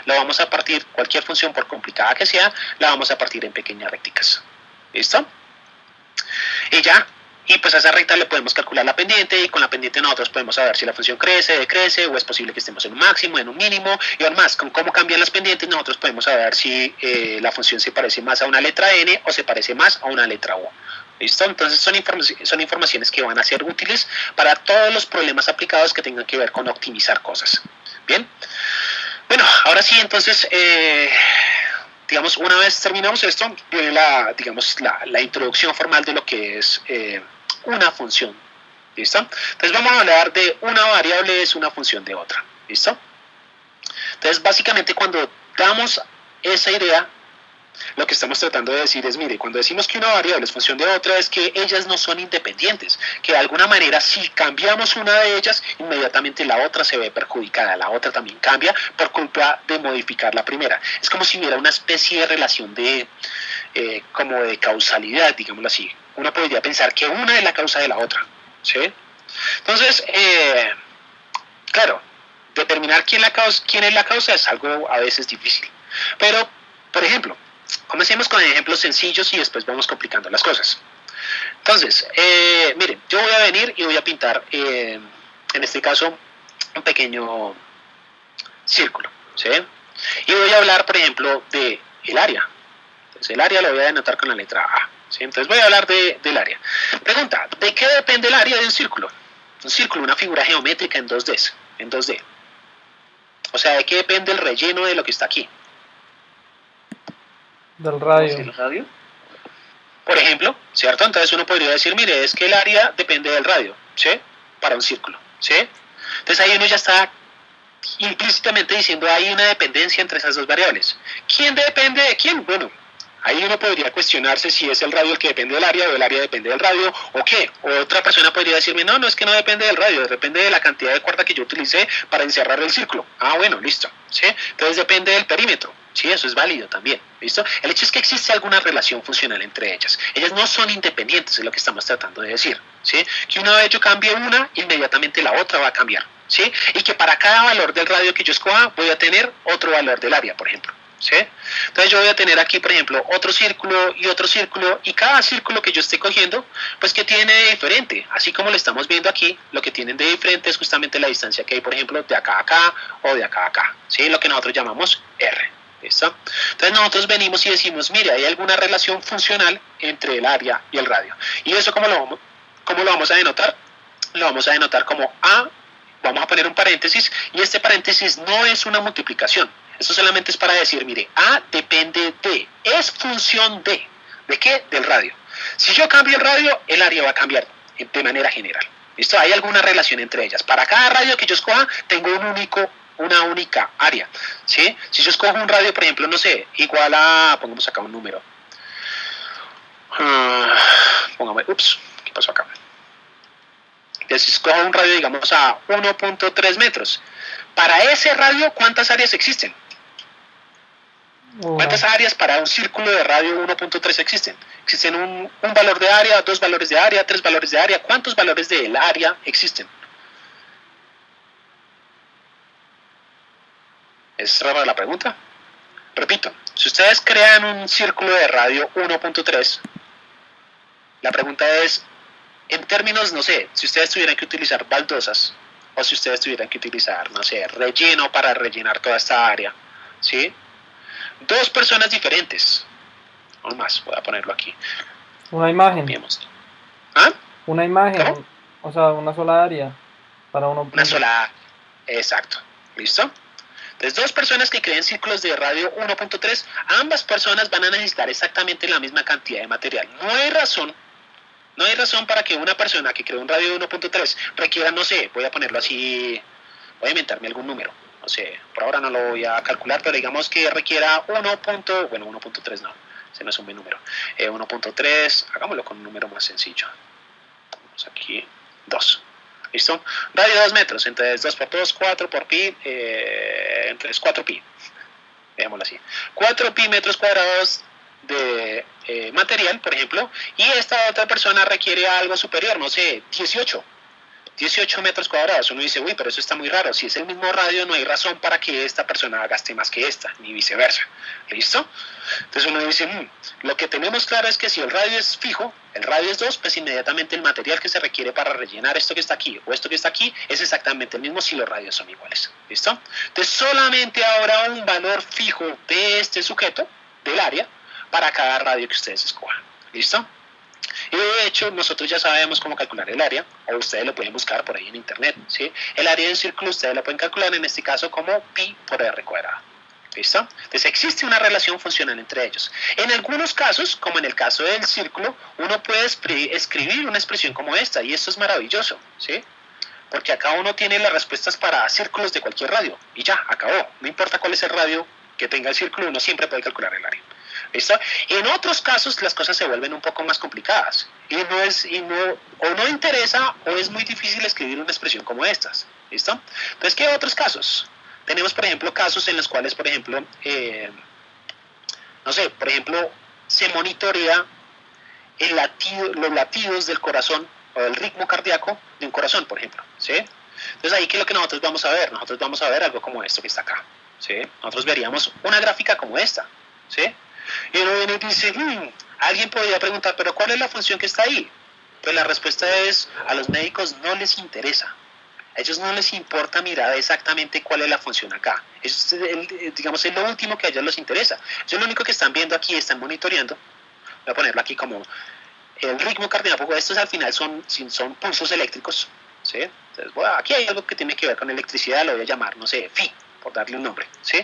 la vamos a partir, cualquier función por complicada que sea, la vamos a partir en pequeñas recticas. ¿Listo? Y ya, y pues a esa recta le podemos calcular la pendiente y con la pendiente nosotros podemos saber si la función crece, decrece o es posible que estemos en un máximo, en un mínimo y además con cómo cambian las pendientes nosotros podemos saber si la función se parece más a una letra n o se parece más a una letra u. ¿Listo? Entonces son informaciones que van a ser útiles para todos los problemas aplicados que tengan que ver con optimizar cosas. Bien, bueno, ahora sí, entonces digamos, una vez terminamos esto, viene la introducción formal de lo que es una función. ¿Listo? Entonces vamos a hablar de una variable es una función de otra. ¿Listo? Entonces básicamente cuando damos esa idea, lo que estamos tratando de decir es, mire, cuando decimos que una variable es función de otra, es que ellas no son independientes, que de alguna manera si cambiamos una de ellas, inmediatamente la otra se ve perjudicada, la otra también cambia por culpa de modificar la primera. Es como si hubiera una especie de relación de, como de causalidad, digámoslo así. Uno podría pensar que una es la causa de la otra, ¿sí? Entonces, claro, determinar quién es la causa es algo a veces difícil, pero, por ejemplo, comencemos con ejemplos sencillos y después vamos complicando las cosas. Entonces, miren, yo voy a venir y voy a pintar, en este caso, un pequeño círculo, ¿sí? Y voy a hablar, por ejemplo, del área. Entonces, el área lo voy a denotar con la letra A, ¿sí? Entonces, voy a hablar del área. Pregunta, ¿de qué depende el área de un círculo? Un círculo, una figura geométrica en 2D. O sea, ¿de qué depende el relleno de lo que está aquí? Del radio. ¿El radio? Por ejemplo, ¿cierto? Entonces uno podría decir, mire, es que el área depende del radio, ¿sí? Para un círculo, ¿sí? Entonces ahí uno ya está implícitamente diciendo hay una dependencia entre esas dos variables. ¿Quién depende de quién? Bueno, ahí uno podría cuestionarse si es el radio el que depende del área o el área depende del radio o qué. O otra persona podría decirme, no, es que no depende del radio, depende de la cantidad de cuerda que yo utilicé para encerrar el círculo. Ah, bueno, listo, ¿sí? Entonces depende del perímetro. Sí, eso es válido también, ¿listo? El hecho es que existe alguna relación funcional entre ellas. Ellas no son independientes, es lo que estamos tratando de decir, ¿sí? Que una vez yo cambie una, inmediatamente la otra va a cambiar, ¿sí? Y que para cada valor del radio que yo escoja, voy a tener otro valor del área, por ejemplo, ¿sí? Entonces yo voy a tener aquí, por ejemplo, otro círculo, y cada círculo que yo esté cogiendo, pues que tiene de diferente, así como lo estamos viendo aquí, lo que tienen de diferente es justamente la distancia que hay, por ejemplo, de acá a acá o de acá a acá, ¿sí? Lo que nosotros llamamos R. ¿Listo? Entonces nosotros venimos y decimos, mire, hay alguna relación funcional entre el área y el radio. ¿Y eso cómo lo vamos a denotar? Lo vamos a denotar como A, vamos a poner un paréntesis, y este paréntesis no es una multiplicación. Esto solamente es para decir, mire, A depende de, es función de. ¿De qué? Del radio. Si yo cambio el radio, el área va a cambiar de manera general. ¿Listo? Hay alguna relación entre ellas. Para cada radio que yo escoja, tengo una única área, ¿sí? Si yo escojo un radio, por ejemplo, no sé, igual a, pongamos acá un número, ¿qué pasó acá? Entonces, si escojo un radio, digamos, a 1.3 metros, para ese radio, ¿cuántas áreas existen? ¿Cuántas áreas para un círculo de radio 1.3 existen? Existen un valor de área, 2 valores de área, 3 valores de área. ¿Cuántos valores del área existen? ¿Es rara la pregunta? Repito, si ustedes crean un círculo de radio 1.3, la pregunta es, en términos, no sé, si ustedes tuvieran que utilizar baldosas, o si ustedes tuvieran que utilizar, no sé, relleno para rellenar toda esta área, ¿sí? 2 personas diferentes, no más, voy a ponerlo aquí. Una imagen. Copiemos. ¿Ah? Una imagen, ¿Cómo? o sea, una sola área para uno. Una sola, exacto, ¿listo? Entonces, 2 personas que creen círculos de radio 1.3, ambas personas van a necesitar exactamente la misma cantidad de material. No hay razón para que una persona que cree un radio de 1.3 requiera, no sé, voy a ponerlo así, voy a inventarme algún número, no sé, por ahora no lo voy a calcular, pero digamos que requiera 1.3 no, ese no es un buen número, 1.3, hagámoslo con un número más sencillo, vamos aquí, 2. ¿Listo? Radio 2 metros, entonces 2 por 2, 4 por pi, entonces 4 pi, veámoslo así. 4 pi metros cuadrados de material, por ejemplo, y esta otra persona requiere algo superior, no sé, 18. 18 metros cuadrados. Uno dice, uy, pero eso está muy raro. Si es el mismo radio, no hay razón para que esta persona gaste más que esta, ni viceversa. ¿Listo? Entonces uno dice, lo que tenemos claro es que si el radio es fijo, el radio es 2, pues inmediatamente el material que se requiere para rellenar esto que está aquí o esto que está aquí es exactamente el mismo si los radios son iguales. ¿Listo? Entonces solamente habrá un valor fijo de este sujeto, del área, para cada radio que ustedes escojan. ¿Listo? Y de hecho, nosotros ya sabemos cómo calcular el área, o ustedes lo pueden buscar por ahí en internet, ¿sí? El área de un círculo ustedes lo pueden calcular en este caso como pi por r cuadrado. ¿Listo? Entonces existe una relación funcional entre ellos. En algunos casos, como en el caso del círculo, uno puede escribir una expresión como esta, y esto es maravilloso, ¿sí? Porque acá uno tiene las respuestas para círculos de cualquier radio, y ya, acabó. No importa cuál es el radio que tenga el círculo, uno siempre puede calcular el área. ¿Listo? En otros casos las cosas se vuelven un poco más complicadas y no interesa o es muy difícil escribir una expresión como estas. ¿Listo? Entonces, ¿qué otros casos? Tenemos, por ejemplo, casos en los cuales, por ejemplo, no sé, por ejemplo, se monitorea los latidos del corazón o el ritmo cardíaco de un corazón, por ejemplo. ¿Sí? Entonces, ahí, ¿qué es lo que nosotros vamos a ver? Nosotros vamos a ver algo como esto que está acá. ¿Sí? Nosotros veríamos una gráfica como esta. ¿Sí? Y uno viene y dice, alguien podría preguntar, pero ¿cuál es la función que está ahí? Pues la respuesta es, a los médicos no les interesa. A ellos no les importa mirar exactamente cuál es la función acá. Eso es, digamos, es lo último que a ellos les interesa. Ellos lo único que están viendo aquí, están monitoreando. Voy a ponerlo aquí como el ritmo cardíaco. Estos al final son pulsos eléctricos. ¿Sí? Entonces, bueno, aquí hay algo que tiene que ver con electricidad, lo voy a llamar, no sé, phi, por darle un nombre. ¿Sí?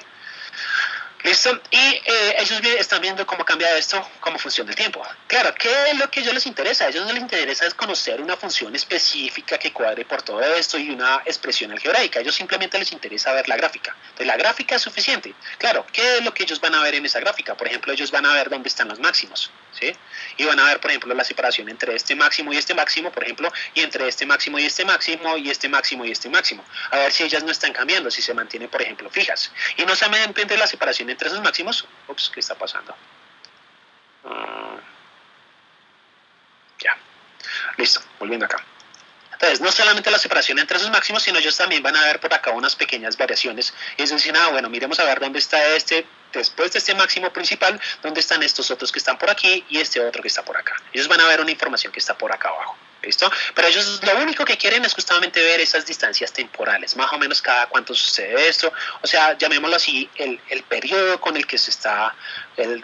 ¿Listo? Y ellos están viendo cómo cambia esto como función del tiempo. Claro, ¿qué es lo que a ellos les interesa? A ellos no les interesa es conocer una función específica que cuadre por todo esto y una expresión algebraica. A ellos simplemente les interesa ver la gráfica. Entonces, la gráfica es suficiente. Claro, ¿qué es lo que ellos van a ver en esa gráfica? Por ejemplo, ellos van a ver dónde están los máximos, ¿sí? Y van a ver, por ejemplo, la separación entre este máximo y este máximo, por ejemplo, y entre este máximo y este máximo, y este máximo y este máximo. A ver si ellas no están cambiando, si se mantienen, por ejemplo, fijas. Y no solamente la separación entre esos máximos. Ups, ¿qué está pasando? Ya, listo, volviendo acá. Entonces, no solamente la separación entre esos máximos, sino ellos también van a ver por acá unas pequeñas variaciones. Y es decir, bueno, miremos a ver dónde está después de este máximo principal, dónde están estos otros que están por aquí y este otro que está por acá. Ellos van a ver una información que está por acá abajo. ¿Listo? Pero ellos lo único que quieren es justamente ver esas distancias temporales, más o menos cada cuánto sucede esto, o sea, llamémoslo así, el periodo con el que se está,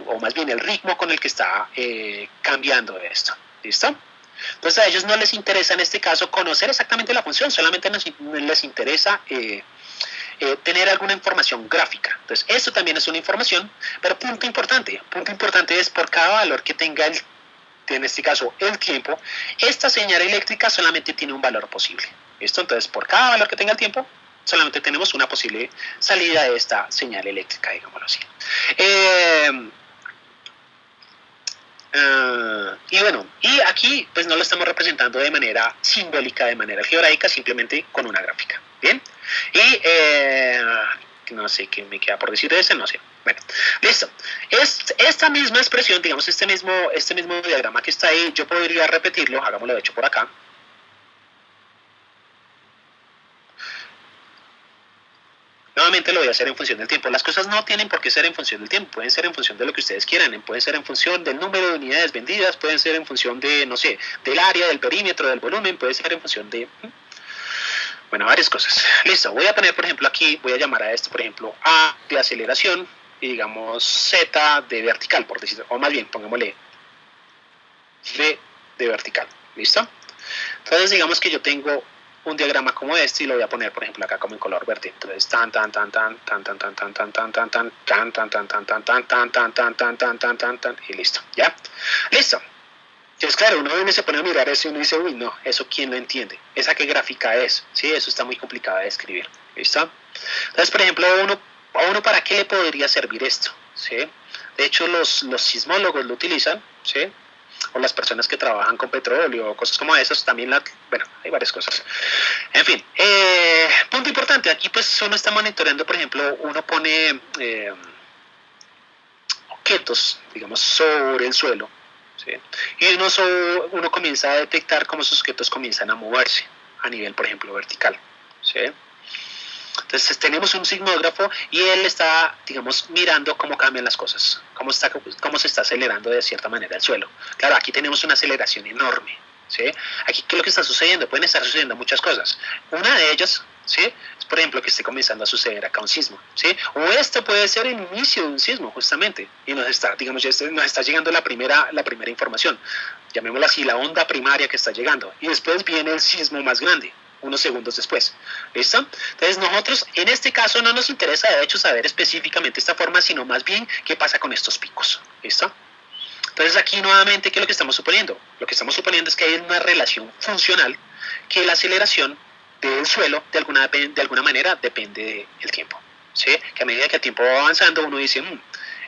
o más bien el ritmo con el que está cambiando esto. ¿Listo? Entonces a ellos no les interesa en este caso conocer exactamente la función, solamente les interesa tener alguna información gráfica. Entonces esto también es una información, pero punto importante es por cada valor que tenga en este caso el tiempo, esta señal eléctrica solamente tiene un valor posible. ¿Listo? Entonces por cada valor que tenga el tiempo, solamente tenemos una posible salida de esta señal eléctrica, digámoslo así. Y bueno, y aquí pues no lo estamos representando de manera simbólica, de manera algebraica, simplemente con una gráfica. ¿Bien? Y no sé qué me queda por decir de ese, no sé. Bueno, listo. Esta misma expresión, digamos, este mismo diagrama que está ahí, yo podría repetirlo, hagámoslo de hecho por acá. Nuevamente lo voy a hacer en función del tiempo. Las cosas no tienen por qué ser en función del tiempo, pueden ser en función de lo que ustedes quieran, pueden ser en función del número de unidades vendidas, pueden ser en función de, no sé, del área, del perímetro, del volumen, puede ser en función de, bueno, varias cosas. Listo, voy a poner, por ejemplo, aquí, voy a llamar a esto, por ejemplo, A de aceleración y digamos Z de vertical, por decirlo, o más bien, pongámosle V de vertical. ¿Listo? Entonces, digamos que yo tengo un diagrama como este y lo voy a poner, por ejemplo, acá como en color verde. Entonces, tan y listo, ¿ya? Listo. Entonces, claro, uno viene se pone a mirar eso y uno dice, uy, no, eso quién lo entiende, esa qué gráfica es, sí, eso está muy complicado de escribir, ¿listo? Entonces, por ejemplo, a uno ¿para qué le podría servir esto? ¿Sí? De hecho, los sismólogos lo utilizan, ¿sí? O las personas que trabajan con petróleo, o cosas como esas, también, bueno, hay varias cosas. En fin, punto importante, aquí pues uno está monitoreando, por ejemplo, uno pone objetos, digamos, sobre el suelo, ¿sí? Y uno comienza a detectar cómo esos objetos comienzan a moverse, a nivel, por ejemplo, vertical. ¿Sí? Entonces tenemos un sismógrafo y él está, digamos, mirando cómo cambian las cosas, cómo se está acelerando de cierta manera el suelo. Claro, aquí tenemos una aceleración enorme. ¿Sí? Aquí, ¿qué es lo que está sucediendo? Pueden estar sucediendo muchas cosas. Una de ellas, ¿sí? Es, por ejemplo, que esté comenzando a suceder acá un sismo, ¿sí? O esto puede ser el inicio de un sismo, justamente, y nos está, digamos, nos está llegando la primera información, llamémosla así, la onda primaria que está llegando, y después viene el sismo más grande, unos segundos después. ¿Listo? Entonces nosotros, en este caso, no nos interesa de hecho saber específicamente esta forma, sino más bien qué pasa con estos picos. ¿Listo? Entonces aquí nuevamente, ¿qué es lo que estamos suponiendo? Lo que estamos suponiendo es que hay una relación funcional, que la aceleración del suelo de alguna manera depende del tiempo. ¿Sí? Que a medida que el tiempo va avanzando, uno dice,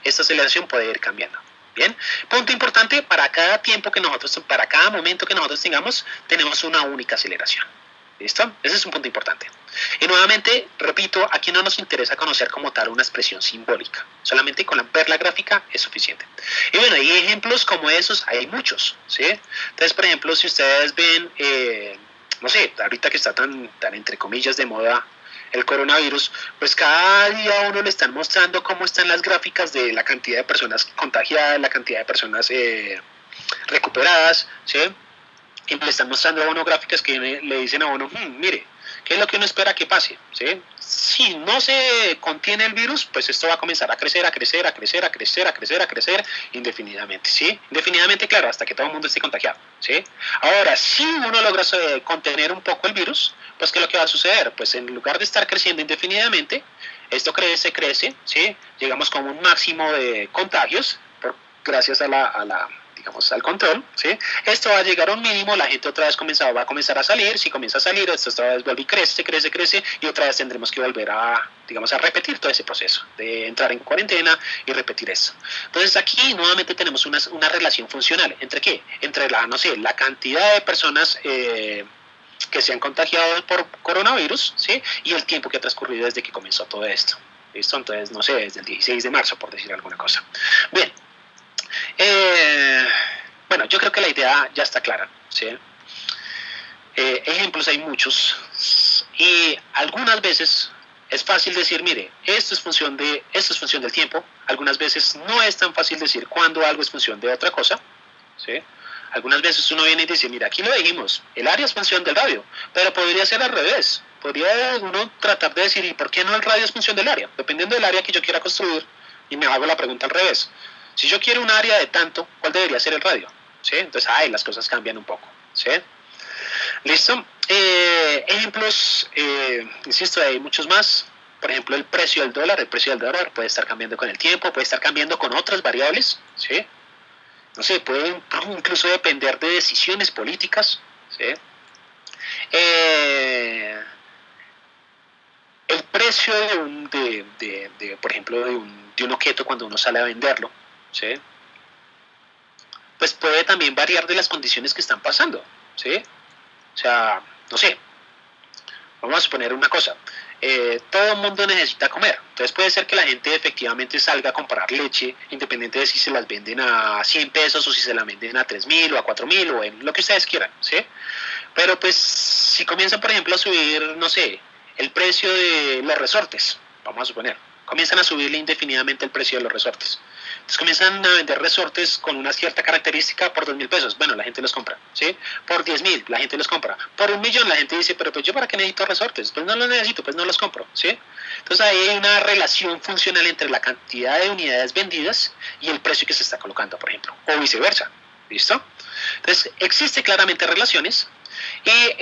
esta aceleración puede ir cambiando. Bien, punto importante, para cada tiempo que nosotros, para cada momento que nosotros tengamos, tenemos una única aceleración. ¿Listo? Ese es un punto importante. Y nuevamente, repito, aquí no nos interesa conocer como tal una expresión simbólica. Solamente con ver la gráfica es suficiente. Y bueno, y ejemplos como esos hay muchos, ¿sí? Entonces, por ejemplo, si ustedes ven, no sé, ahorita que está tan entre comillas de moda el coronavirus, pues cada día a uno le están mostrando cómo están las gráficas de la cantidad de personas contagiadas, la cantidad de personas recuperadas, ¿sí? Y le están mostrando a uno gráficas que le dicen a uno, mire, ¿qué es lo que uno espera que pase? ¿Sí? Si no se contiene el virus, pues esto va a comenzar a crecer, a crecer, a crecer, a crecer, a crecer, a crecer indefinidamente, ¿sí? Indefinidamente, claro, hasta que todo el mundo esté contagiado, ¿sí? Ahora, si uno logra contener un poco el virus, pues ¿qué es lo que va a suceder? Pues en lugar de estar creciendo indefinidamente, esto crece, ¿sí? Llegamos con un máximo de contagios, gracias digamos, al control, ¿sí? Esto va a llegar a un mínimo, la gente otra vez va a comenzar a salir, si comienza a salir, esto otra vez vuelve y crece, y otra vez tendremos que volver a, digamos, a repetir todo ese proceso, de entrar en cuarentena y repetir eso. Entonces aquí nuevamente tenemos una relación funcional, ¿entre qué? Entre no sé, la cantidad de personas que se han contagiado por coronavirus, ¿sí? Y el tiempo que ha transcurrido desde que comenzó todo esto. ¿Listo? Entonces, no sé, desde el 16 de marzo, por decir alguna cosa. Bien. Bueno, yo creo que la idea ya está clara, ¿sí? Ejemplos hay muchos y algunas veces es fácil decir, mire, esto es función del tiempo. Algunas veces no es tan fácil decir cuándo algo es función de otra cosa, ¿sí? Algunas veces uno viene y dice, mira, aquí lo dijimos, el área es función del radio, pero podría ser al revés. Podría uno tratar de decir, ¿y por qué no el radio es función del área? Dependiendo del área que yo quiera construir, y me hago la pregunta al revés. Si yo quiero un área de tanto, ¿cuál debería ser el radio? ¿Sí? Entonces, las cosas cambian un poco. ¿Sí? ¿Listo? Ejemplos, insisto, hay muchos más. Por ejemplo, el precio del dólar puede estar cambiando con el tiempo, puede estar cambiando con otras variables, ¿sí? No sé, puede incluso depender de decisiones políticas, ¿sí? El precio por ejemplo, de un objeto cuando uno sale a venderlo, ¿sí? Pues puede también variar de las condiciones que están pasando, ¿sí? O sea, no sé, vamos a suponer una cosa, todo el mundo necesita comer, entonces puede ser que la gente efectivamente salga a comprar leche, independiente de si se las venden a 100 pesos o si se la venden a 3.000 o a 4.000 o en lo que ustedes quieran, ¿sí? Pero pues si comienzan, por ejemplo, a subir, no sé, el precio de los resortes, vamos a suponer, comienzan a subirle indefinidamente el precio de los resortes. Entonces comienzan a vender resortes con una cierta característica por 2.000 pesos. Bueno, la gente los compra, ¿sí? Por 10.000, la gente los compra. Por 1.000.000, la gente dice, pero pues yo para qué necesito resortes? Pues no los necesito, pues no los compro, ¿sí? Entonces ahí hay una relación funcional entre la cantidad de unidades vendidas y el precio que se está colocando, por ejemplo, o viceversa, ¿listo? Entonces existen claramente relaciones y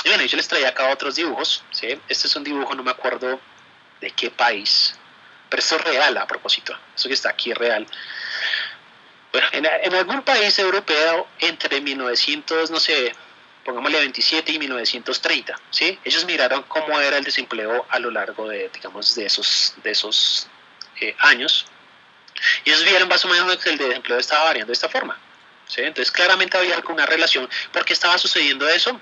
bueno, yo les traía acá otros dibujos, ¿sí? Este es un dibujo, no me acuerdo de qué país, pero esto es real a propósito, eso que está aquí es real. Bueno, en algún país europeo entre 1900, no sé, pongámosle 27 y 1930, ¿sí? Ellos miraron cómo era el desempleo a lo largo de, digamos, de esos años, y ellos vieron más o menos que el desempleo estaba variando de esta forma, ¿sí? Entonces claramente había alguna relación. ¿Por qué estaba sucediendo eso?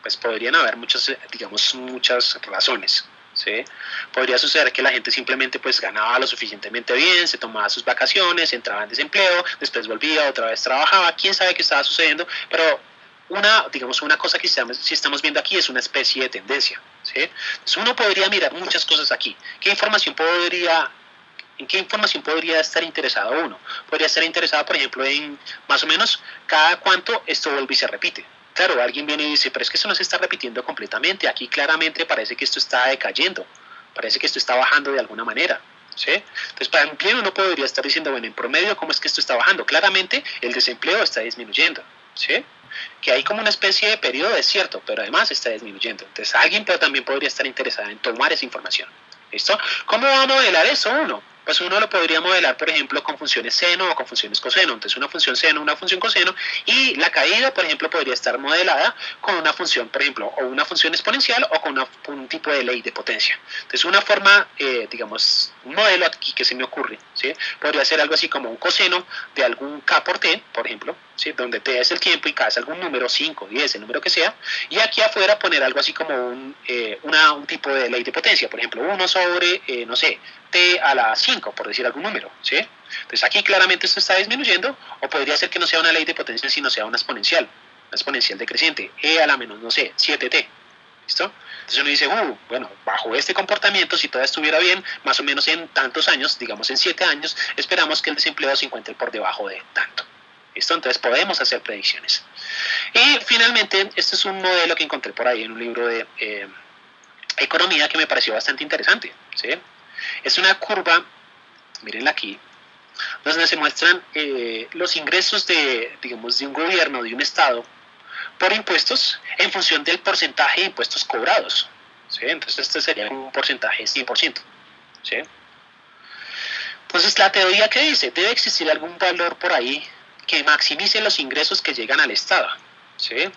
Pues podrían haber muchas, digamos, muchas razones, ¿sí? Podría suceder que la gente simplemente pues ganaba lo suficientemente bien, se tomaba sus vacaciones, entraba en desempleo, después volvía, otra vez trabajaba, quién sabe qué estaba sucediendo, pero digamos, una cosa que si estamos viendo aquí es una especie de tendencia, ¿sí? Entonces uno podría mirar muchas cosas aquí. ¿En qué información podría estar interesado uno? Podría estar interesado, por ejemplo, en más o menos cada cuánto esto vuelve y se repite. Claro, alguien viene y dice, pero es que eso no se está repitiendo completamente. Aquí claramente parece que esto está decayendo. Parece que esto está bajando de alguna manera. ¿Sí? Entonces, para empleo uno podría estar diciendo, bueno, en promedio, ¿cómo es que esto está bajando? Claramente, el desempleo está disminuyendo. ¿Sí? Que hay como una especie de periodo desierto, pero además está disminuyendo. Entonces, alguien también podría estar interesado en tomar esa información. ¿Listo? ¿Cómo va a modelar eso uno? Pues uno lo podría modelar, por ejemplo, con funciones seno o con funciones coseno. Entonces, una función seno, una función coseno, y la caída, por ejemplo, podría estar modelada con una función, por ejemplo, o una función exponencial o con un tipo de ley de potencia. Entonces, una forma, digamos, un modelo aquí que se me ocurre, ¿sí? Podría ser algo así como un coseno de algún k por t, por ejemplo, ¿sí? Donde t es el tiempo y k es algún número, 5, 10, el número que sea, y aquí afuera poner algo así como un tipo de ley de potencia, por ejemplo, 1 sobre, no sé, t a la 5, por decir algún número, ¿sí? Entonces aquí claramente esto está disminuyendo, o podría ser que no sea una ley de potencia, sino sea una exponencial decreciente, e a la menos, no sé, 7t, ¿listo? Entonces uno dice, bueno, bajo este comportamiento, si todo estuviera bien, más o menos en tantos años, digamos en 7 años, esperamos que el desempleo se encuentre por debajo de tanto. ¿Listo? Entonces podemos hacer predicciones. Y finalmente, este es un modelo que encontré por ahí en un libro de economía que me pareció bastante interesante, ¿sí? Es una curva, mírenla aquí, donde se muestran los ingresos digamos, de un gobierno, de un estado, por impuestos en función del porcentaje de impuestos cobrados, ¿sí? Entonces este sería un porcentaje de 100%, ¿sí? Entonces la teoría que dice, debe existir algún valor por ahí que maximice los ingresos que llegan al estado, ¿sí?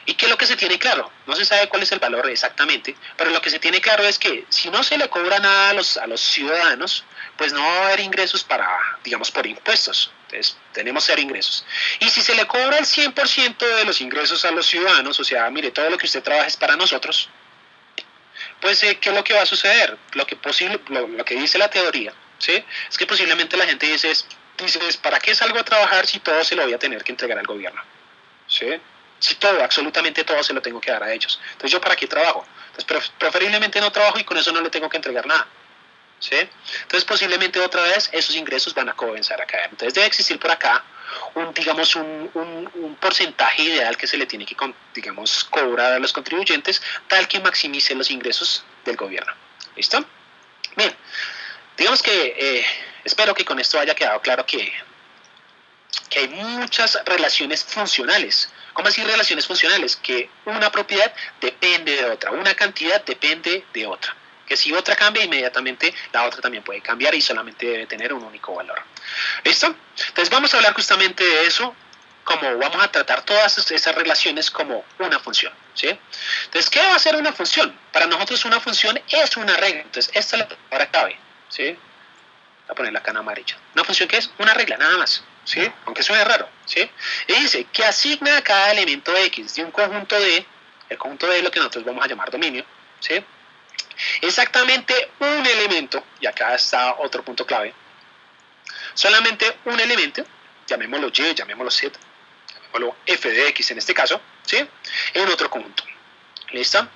Y que lo que se tiene claro, no se sabe cuál es el valor exactamente, pero lo que se tiene claro es que si no se le cobra nada a los ciudadanos, pues no va a haber ingresos digamos, por impuestos. Entonces, tenemos 0 ingresos. Y si se le cobra el 100% de los ingresos a los ciudadanos, o sea, mire, todo lo que usted trabaja es para nosotros, pues, ¿qué es lo que va a suceder? Lo que dice la teoría, ¿sí? Es que posiblemente la gente dice, ¿para qué salgo a trabajar si todo se lo voy a tener que entregar al gobierno? ¿Sí? Si todo, absolutamente todo se lo tengo que dar a ellos. Entonces, ¿yo para qué trabajo? Entonces, preferiblemente no trabajo y con eso no le tengo que entregar nada. ¿Sí? Entonces, posiblemente otra vez esos ingresos van a comenzar a caer. Entonces, debe existir por acá digamos, un porcentaje ideal que se le tiene que, digamos, cobrar a los contribuyentes, tal que maximice los ingresos del gobierno. ¿Listo? Bien, digamos que espero que con esto haya quedado claro que hay muchas relaciones funcionales. ¿Cómo así relaciones funcionales? Que una propiedad depende de otra, una cantidad depende de otra. Que si otra cambia, inmediatamente la otra también puede cambiar y solamente debe tener un único valor. ¿Listo? Entonces vamos a hablar justamente de eso, como vamos a tratar todas esas relaciones como una función. ¿Sí? Entonces, ¿qué va a ser una función? Para nosotros una función es una regla. Entonces, esta es la palabra clave. ¿Sí? Voy a poner la cana amarilla. Una función que es una regla, nada más. ¿Sí? Aunque suene raro, ¿sí? Y dice que asigna a cada elemento X de un conjunto de, el conjunto de lo que nosotros vamos a llamar dominio, ¿sí? Exactamente un elemento, y acá está otro punto clave, solamente un elemento, llamémoslo Y, llamémoslo Z, llamémoslo f de X en este caso, ¿sí? En otro conjunto. ¿Listo?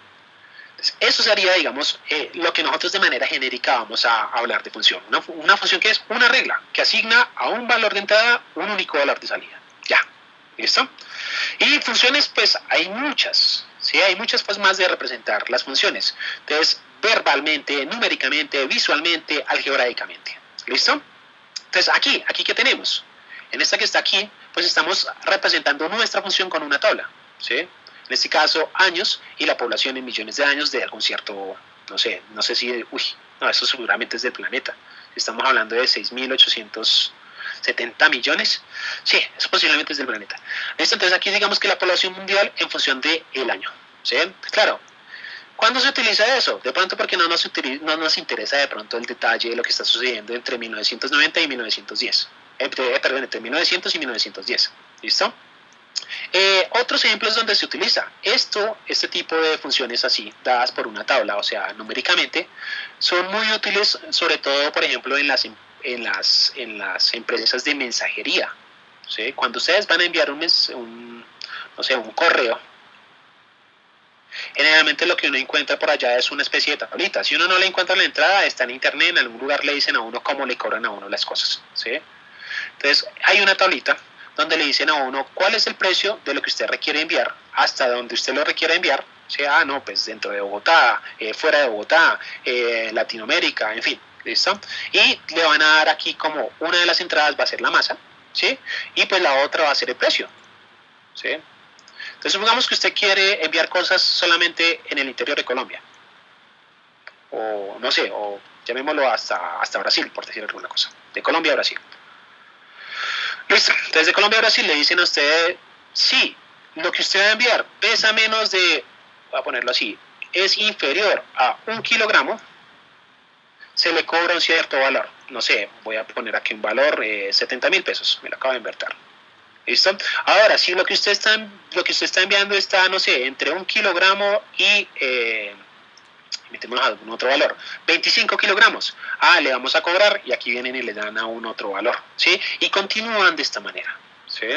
Eso sería, digamos, lo que nosotros de manera genérica vamos a hablar de función. Una función que es una regla, que asigna a un valor de entrada un único valor de salida. Ya, ¿listo? Y funciones, pues, hay muchas, ¿sí? Hay muchas formas de representar las funciones. Entonces, verbalmente, numéricamente, visualmente, algebraicamente. ¿Listo? Entonces, aquí ¿qué tenemos? En esta que está aquí, pues estamos representando nuestra función con una tabla, ¿sí? En este caso, años y la población en millones de años de algún cierto, no sé si, no, eso seguramente es del planeta. Estamos hablando de 6.870 millones. Sí, eso posiblemente es del planeta. ¿Listo? Entonces aquí digamos que la población mundial en función del año, ¿sí? Claro. ¿Cuándo se utiliza eso? De pronto porque no nos interesa de pronto el detalle de lo que está sucediendo entre 1990 y 1910. Perdón, entre 1900 y 1910. ¿Listo? Otros ejemplos donde se utiliza este tipo de funciones así, dadas por una tabla, o sea, numéricamente, son muy útiles, sobre todo, por ejemplo, en las empresas de mensajería. ¿Sí? Cuando ustedes van a enviar no no sé, un correo, generalmente lo que uno encuentra por allá es una especie de tablita. Si uno no la encuentra en la entrada, está en internet, en algún lugar le dicen a uno cómo le cobran a uno las cosas, ¿sí? Entonces, hay una tablita donde le dicen a uno cuál es el precio de lo que usted requiere enviar, hasta donde usted lo requiere enviar, sea, no, pues dentro de Bogotá, fuera de Bogotá, Latinoamérica, en fin, ¿listo? Y le van a dar aquí como una de las entradas va a ser la masa, ¿sí? Y pues la otra va a ser el precio, ¿sí? Entonces supongamos que usted quiere enviar cosas solamente en el interior de Colombia, o no sé, o llamémoslo hasta Brasil, por decir alguna cosa, de Colombia a Brasil. Listo, entonces de Colombia a Brasil le dicen a usted, sí, lo que usted va a enviar pesa menos de, voy a ponerlo así, es inferior a 1 kilogramo, se le cobra un cierto valor. No sé, voy a poner aquí un valor, 70.000 pesos, me lo acabo de invertir. ¿Listo? Ahora, si lo que usted está enviando está, no sé, entre 1 kilogramo y, metemos algún otro valor, 25 kilogramos, le vamos a cobrar y aquí vienen y le dan a un otro valor, ¿sí? Y continúan de esta manera, ¿sí?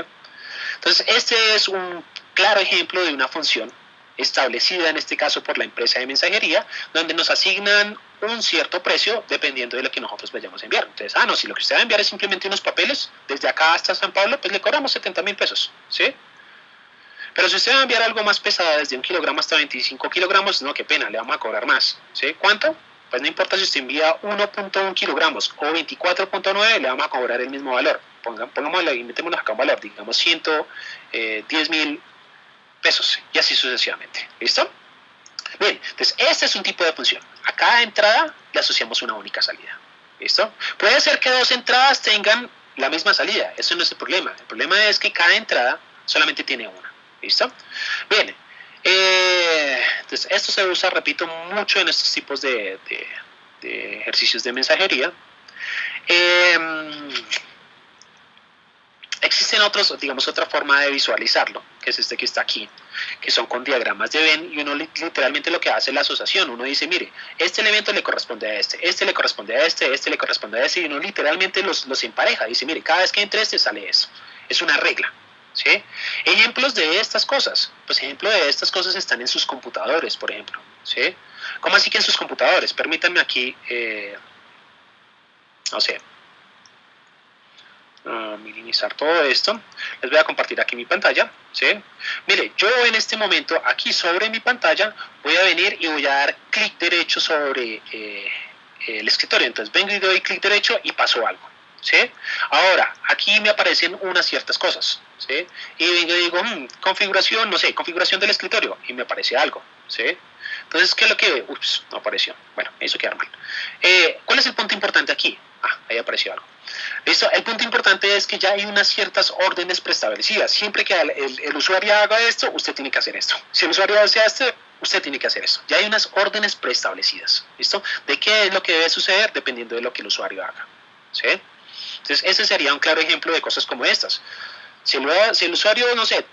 Entonces, este es un claro ejemplo de una función establecida en este caso por la empresa de mensajería, donde nos asignan un cierto precio dependiendo de lo que nosotros vayamos a enviar. Entonces, no, si lo que usted va a enviar es simplemente unos papeles, desde acá hasta San Pablo, pues le cobramos 70.000 pesos, ¿sí? Pero si usted va a enviar algo más pesado, desde 1 kilogramo hasta 25 kilogramos, no, qué pena, le vamos a cobrar más, ¿sí? ¿Cuánto? Pues no importa si usted envía 1.1 kilogramos o 24.9, le vamos a cobrar el mismo valor. Pongámosle, inventémonos acá un valor, digamos 110.000 pesos, y así sucesivamente. ¿Listo? Bien, entonces este es un tipo de función. A cada entrada le asociamos una única salida. ¿Listo? Puede ser que dos entradas tengan la misma salida, eso no es el problema. El problema es que cada entrada solamente tiene una. ¿Listo? Bien, entonces esto se usa, repito, mucho en estos tipos de ejercicios de mensajería. Existen otros, digamos, otra forma de visualizarlo, que es este que está aquí, que son con diagramas de Venn, y uno literalmente lo que hace es la asociación. Uno dice, mire, este elemento le corresponde a este le corresponde a este le corresponde a este, y uno literalmente los empareja. Dice, mire, cada vez que entre este sale eso. Es una regla. ¿Sí? Ejemplos de estas cosas. Pues ejemplos de estas cosas están en sus computadores, por ejemplo. ¿Sí? ¿Cómo así que en sus computadores? Permítanme aquí, no sé, minimizar todo esto. Les voy a compartir aquí mi pantalla, ¿sí? Mire, yo en este momento aquí sobre mi pantalla voy a venir y voy a dar clic derecho sobre el escritorio. Entonces vengo y doy clic derecho y paso algo, ¿sí? Ahora, aquí me aparecen unas ciertas cosas, ¿sí? Y vengo y digo, configuración, no sé, configuración del escritorio, y me aparece algo, ¿sí? Entonces, ¿qué es lo que...? Ups, no apareció. Bueno, me hizo quedar mal. ¿Cuál es el punto importante aquí? Ahí apareció algo. ¿Listo? El punto importante es que ya hay unas ciertas órdenes preestablecidas. Siempre que el usuario haga esto, usted tiene que hacer esto. Si el usuario hace esto, usted tiene que hacer esto. Ya hay unas órdenes preestablecidas. ¿Listo? ¿De qué es lo que debe suceder? Dependiendo de lo que el usuario haga. ¿Sí? Entonces, ese sería un claro ejemplo de cosas como estas. Si el usuario, no sé,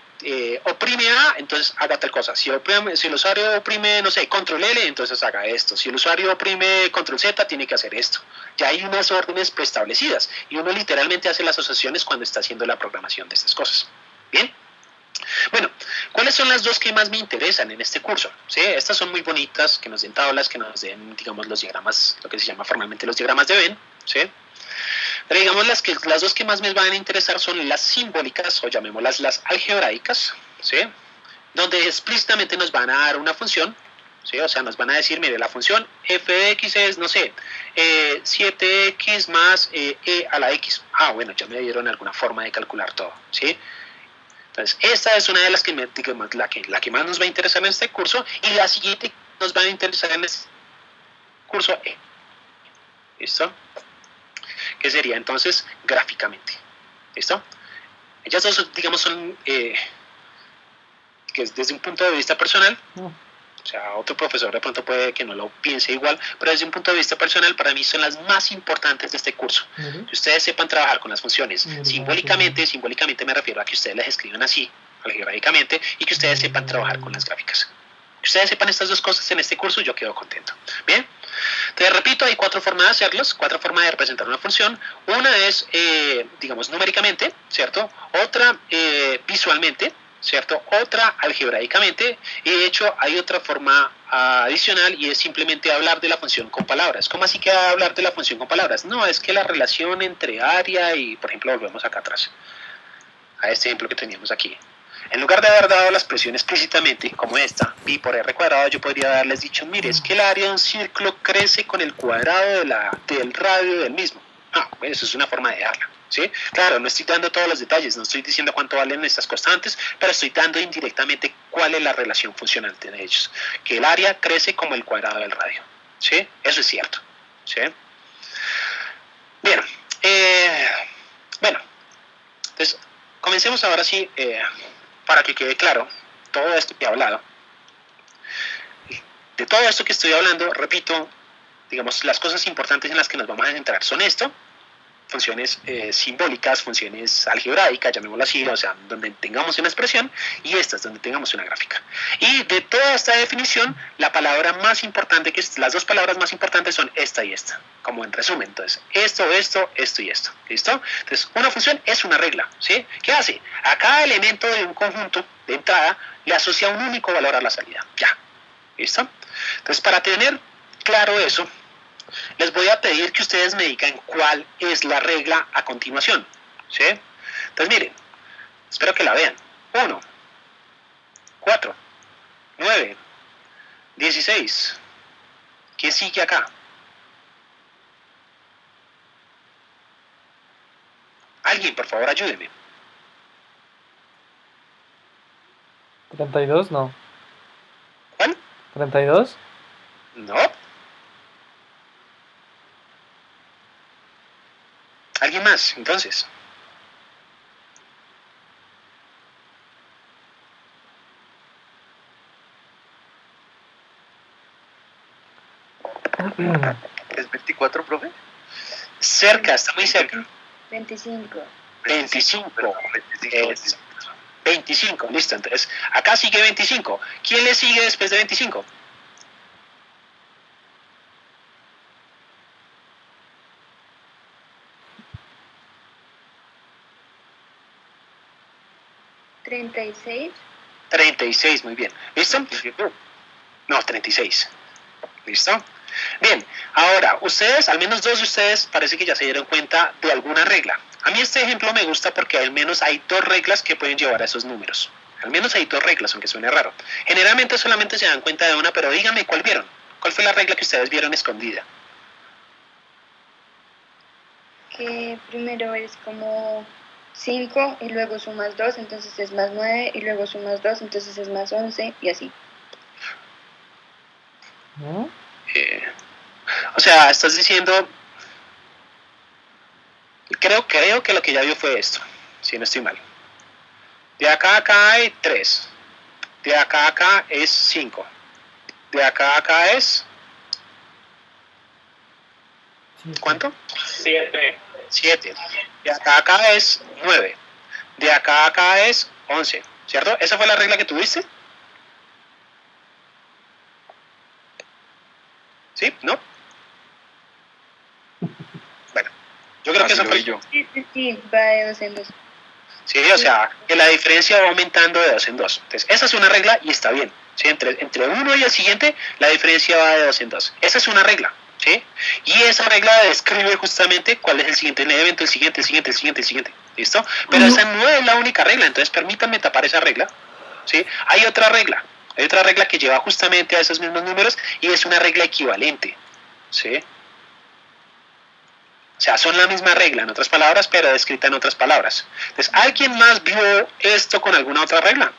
oprime A, entonces haga tal cosa. Si el usuario oprime, no sé, control L, entonces haga esto. Si el usuario oprime control Z, tiene que hacer esto. Ya hay unas órdenes preestablecidas y uno literalmente hace las asociaciones cuando está haciendo la programación de estas cosas. Bien. Bueno, ¿cuáles son las dos que más me interesan en este curso? ¿Sí? Estas son muy bonitas, que nos den tablas, que nos den, digamos, los diagramas, lo que se llama formalmente los diagramas de Venn, ¿sí? Pero digamos, las dos que más me van a interesar son las simbólicas, o llamémoslas las algebraicas, ¿sí? Donde explícitamente nos van a dar una función, ¿sí? O sea, nos van a decir, mire, la función f de x es, no sé, 7x más e a la x. Bueno, ya me dieron alguna forma de calcular todo, ¿sí? Entonces, esta es una de las que, digamos, la que más nos va a interesar en este curso, y la siguiente nos va a interesar en este curso, ¿listo? Que sería entonces gráficamente. ¿Listo? Ellas dos, digamos, son que desde un punto de vista personal, o sea, otro profesor de pronto puede que no lo piense igual, pero desde un punto de vista personal, para mí son las más importantes de este curso. Que ustedes sepan trabajar con las funciones. Simbólicamente me refiero a que ustedes las escriban así, algebraicamente, y que ustedes sepan trabajar con las gráficas. Que ustedes sepan estas dos cosas en este curso, yo quedo contento. Bien. Entonces, repito, hay 4 formas de hacerlos, 4 formas de representar una función. Una es, digamos, numéricamente, ¿cierto? Otra, visualmente, ¿cierto? Otra algebraicamente, y de hecho hay otra forma adicional y es simplemente hablar de la función con palabras. ¿Cómo así que hablar de la función con palabras? No, es que la relación entre área y, por ejemplo, volvemos acá atrás, a este ejemplo que teníamos aquí. En lugar de haber dado la expresión explícitamente, como esta, pi por r cuadrado, yo podría haberles dicho, mire, es que el área de un círculo crece con el cuadrado del radio del mismo. Ah, bueno, eso es una forma de darla. ¿Sí? Claro, no estoy dando todos los detalles, no estoy diciendo cuánto valen estas constantes, pero estoy dando indirectamente cuál es la relación funcional de ellos. Que el área crece como el cuadrado del radio. ¿Sí? Eso es cierto. ¿Sí? Bien. Bueno, entonces, comencemos ahora sí, para que quede claro todo esto que he hablado. De todo esto que estoy hablando, repito, digamos, las cosas importantes en las que nos vamos a centrar son esto, funciones simbólicas, funciones algebraicas, llamémoslo así, o sea, donde tengamos una expresión, y estas, donde tengamos una gráfica. Y de toda esta definición, la palabra más importante, las dos palabras más importantes son esta y esta, como en resumen. Entonces, esto y esto. ¿Listo? Entonces, una función es una regla, ¿sí? ¿Qué hace? A cada elemento de un conjunto de entrada le asocia un único valor a la salida. Ya. ¿Listo? Entonces, para tener claro eso, les voy a pedir que ustedes me digan cuál es la regla a continuación. ¿Sí? Entonces miren, espero que la vean. 1, 4, 9, 16. ¿Qué sigue acá? Alguien, por favor, ayúdeme. 32, no. ¿Cuál? 32. No. ¿Alguien más? Entonces. ¿Es 24, profe? Cerca, está muy cerca. 25. 25. Perdón, 25. 25, listo. Entonces, acá sigue 25. ¿Quién le sigue después de 25? ¿36? 36, muy bien. ¿Listo? No, 36. ¿Listo? Bien, ahora, ustedes, al menos dos de ustedes, parece que ya se dieron cuenta de alguna regla. A mí este ejemplo me gusta porque al menos hay dos reglas que pueden llevar a esos números. Al menos hay dos reglas, aunque suene raro. Generalmente solamente se dan cuenta de una, pero díganme cuál vieron. ¿Cuál fue la regla que ustedes vieron escondida? Que primero es como 5 y luego sumas 2, entonces es más 9 y luego sumas 2, entonces es más 11 y así. ¿No? O sea, estás diciendo... Creo que lo que ya vio fue esto, si no estoy mal. De acá a acá hay 3. De acá a acá es 5. De acá a acá es... ¿Cuánto? 7. 7. De acá a acá es 9. De acá a acá es 11. ¿Cierto? ¿Esa fue la regla que tuviste? ¿Sí? ¿No? Bueno, yo creo que eso fue... Sí, va de 2 en 2. Sí, o sea, que la diferencia va aumentando de 2 en 2. Entonces, esa es una regla y está bien. ¿Sí? Entre uno y el siguiente, la diferencia va de 2 en 2. Esa es una regla. ¿Sí? Y esa regla describe justamente cuál es el siguiente elemento, el siguiente. ¿Listo? Pero esa no es la única regla, entonces permítanme tapar esa regla. ¿Sí? Hay otra regla que lleva justamente a esos mismos números y es una regla equivalente. ¿Sí? O sea, son la misma regla, en otras palabras, pero descrita en otras palabras. Entonces, ¿alguien más vio esto con alguna otra regla?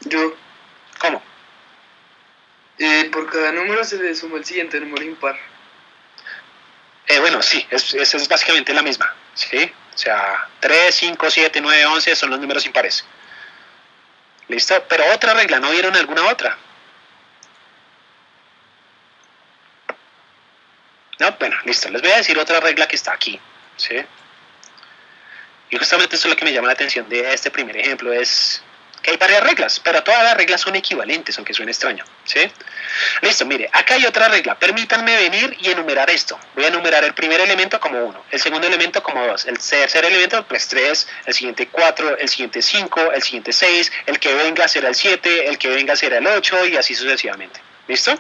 Yo, ¿Cómo? por cada número se le suma el siguiente número impar. Bueno, sí, esa es básicamente la misma. ¿Sí? O sea, 3, 5, 7, 9, 11 son los números impares. ¿Listo? Pero otra regla, ¿no vieron alguna otra? No, bueno, listo. Les voy a decir otra regla que está aquí. ¿Sí? Y justamente eso es lo que me llama la atención de este primer ejemplo, es que hay varias reglas, pero todas las reglas son equivalentes, aunque suene extraño. ¿Sí? Listo, mire, acá hay otra regla. Permítanme venir y enumerar esto. Voy a enumerar el primer elemento como 1, el segundo elemento como 2, el tercer elemento pues 3, el siguiente 4, el siguiente 5, el siguiente 6, el que venga será el 7, el que venga será el 8 y así sucesivamente. ¿Listo?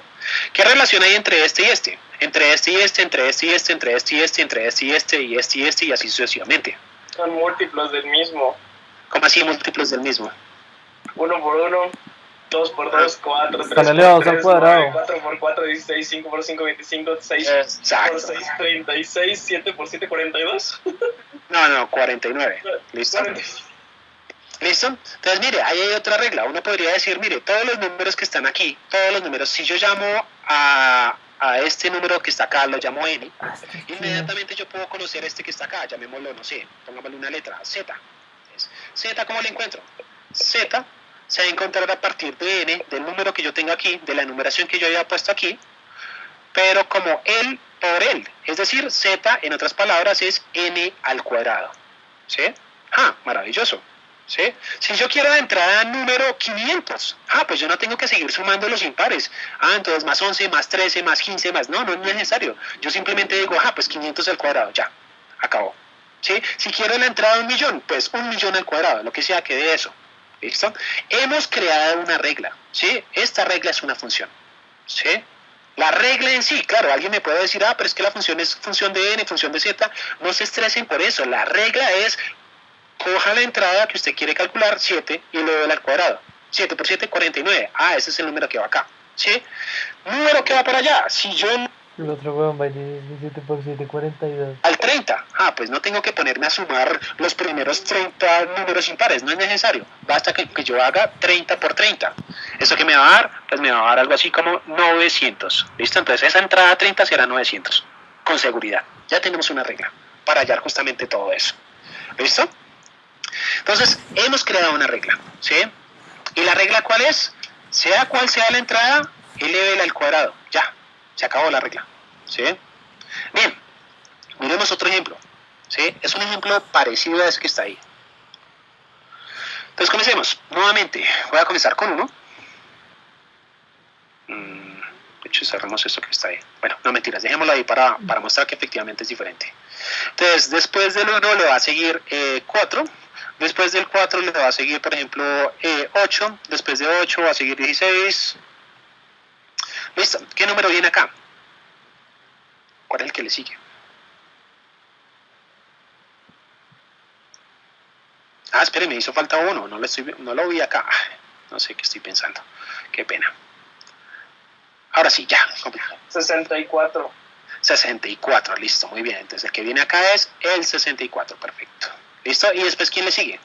¿Qué relación hay entre este y este? Entre este y este, entre este y este, entre este y este, entre este y este y este y este y así sucesivamente. Son múltiplos del mismo. ¿Cómo así múltiplos del mismo? 1 por 1, 2 por 2, 4, 3 Están elevados por al 3, cuadrado. 9, 4 por 4, 16, 5 por 5, 25, 6 Exacto. por 6, 36, 7 por 7, 42. No, 49. ¿Listo? 46. ¿Listo? Entonces, mire, ahí hay otra regla. Uno podría decir, mire, todos los números que están aquí, todos los números, si yo llamo a este número que está acá, lo llamo n, inmediatamente yo puedo conocer este que está acá, llamémoslo, no sé, pongámosle una letra, z. Entonces, z, ¿cómo lo encuentro? Z se va a encontrar a partir de n, del número que yo tengo aquí, de la enumeración que yo había puesto aquí, pero como L por L, es decir, z, en otras palabras, es n al cuadrado. ¿Sí? Maravilloso. ¿Sí? Si yo quiero de entrada número 500, pues yo no tengo que seguir sumando los impares. Entonces más 11, más 13, más 15, más... No es necesario. Yo simplemente digo, pues 500 al cuadrado, ya, acabó. ¿Sí? Si quiero la entrada de 1.000.000, pues 1.000.000 al cuadrado, lo que sea que dé eso. ¿Listo? Hemos creado una regla, ¿sí? Esta regla es una función, ¿sí? La regla en sí, claro, alguien me puede decir, pero es que la función es función de n, función de z. No se estresen por eso. La regla es, coja la entrada que usted quiere calcular, 7, y le doy al cuadrado. 7 por 7, 49. Ese es el número que va acá, ¿sí? Número que va para allá. Si yo... El otro huevón va a ir 17 por 7, 42. Al 30. Pues no tengo que ponerme a sumar los primeros 30 números impares. No es necesario. Basta que yo haga 30 por 30. ¿Eso qué me va a dar? Pues me va a dar algo así como 900. ¿Listo? Entonces esa entrada 30 será 900. Con seguridad. Ya tenemos una regla para hallar justamente todo eso. ¿Listo? Entonces, hemos creado una regla, ¿sí? ¿Y la regla cuál es? Sea cual sea la entrada, elévela al cuadrado. Ya, se acabó la regla, ¿sí? Bien, miremos otro ejemplo, ¿sí? Es un ejemplo parecido a ese que está ahí. Entonces, comencemos. Nuevamente, voy a comenzar con 1. De hecho, cerramos esto que está ahí. Bueno, no mentiras, dejémoslo ahí para mostrar que efectivamente es diferente. Entonces, después del 1 le va a seguir 4. Después del 4 le va a seguir, por ejemplo, 8. Después de 8 va a seguir 16. Listo. ¿Qué número viene acá? ¿Cuál es el que le sigue? Espere, me hizo falta 1. No lo vi acá. No sé qué estoy pensando. Qué pena. Ahora sí, ya. 64. 64, listo, muy bien. Entonces el que viene acá es el 64, perfecto. ¿Listo? ¿Y después quién le sigue?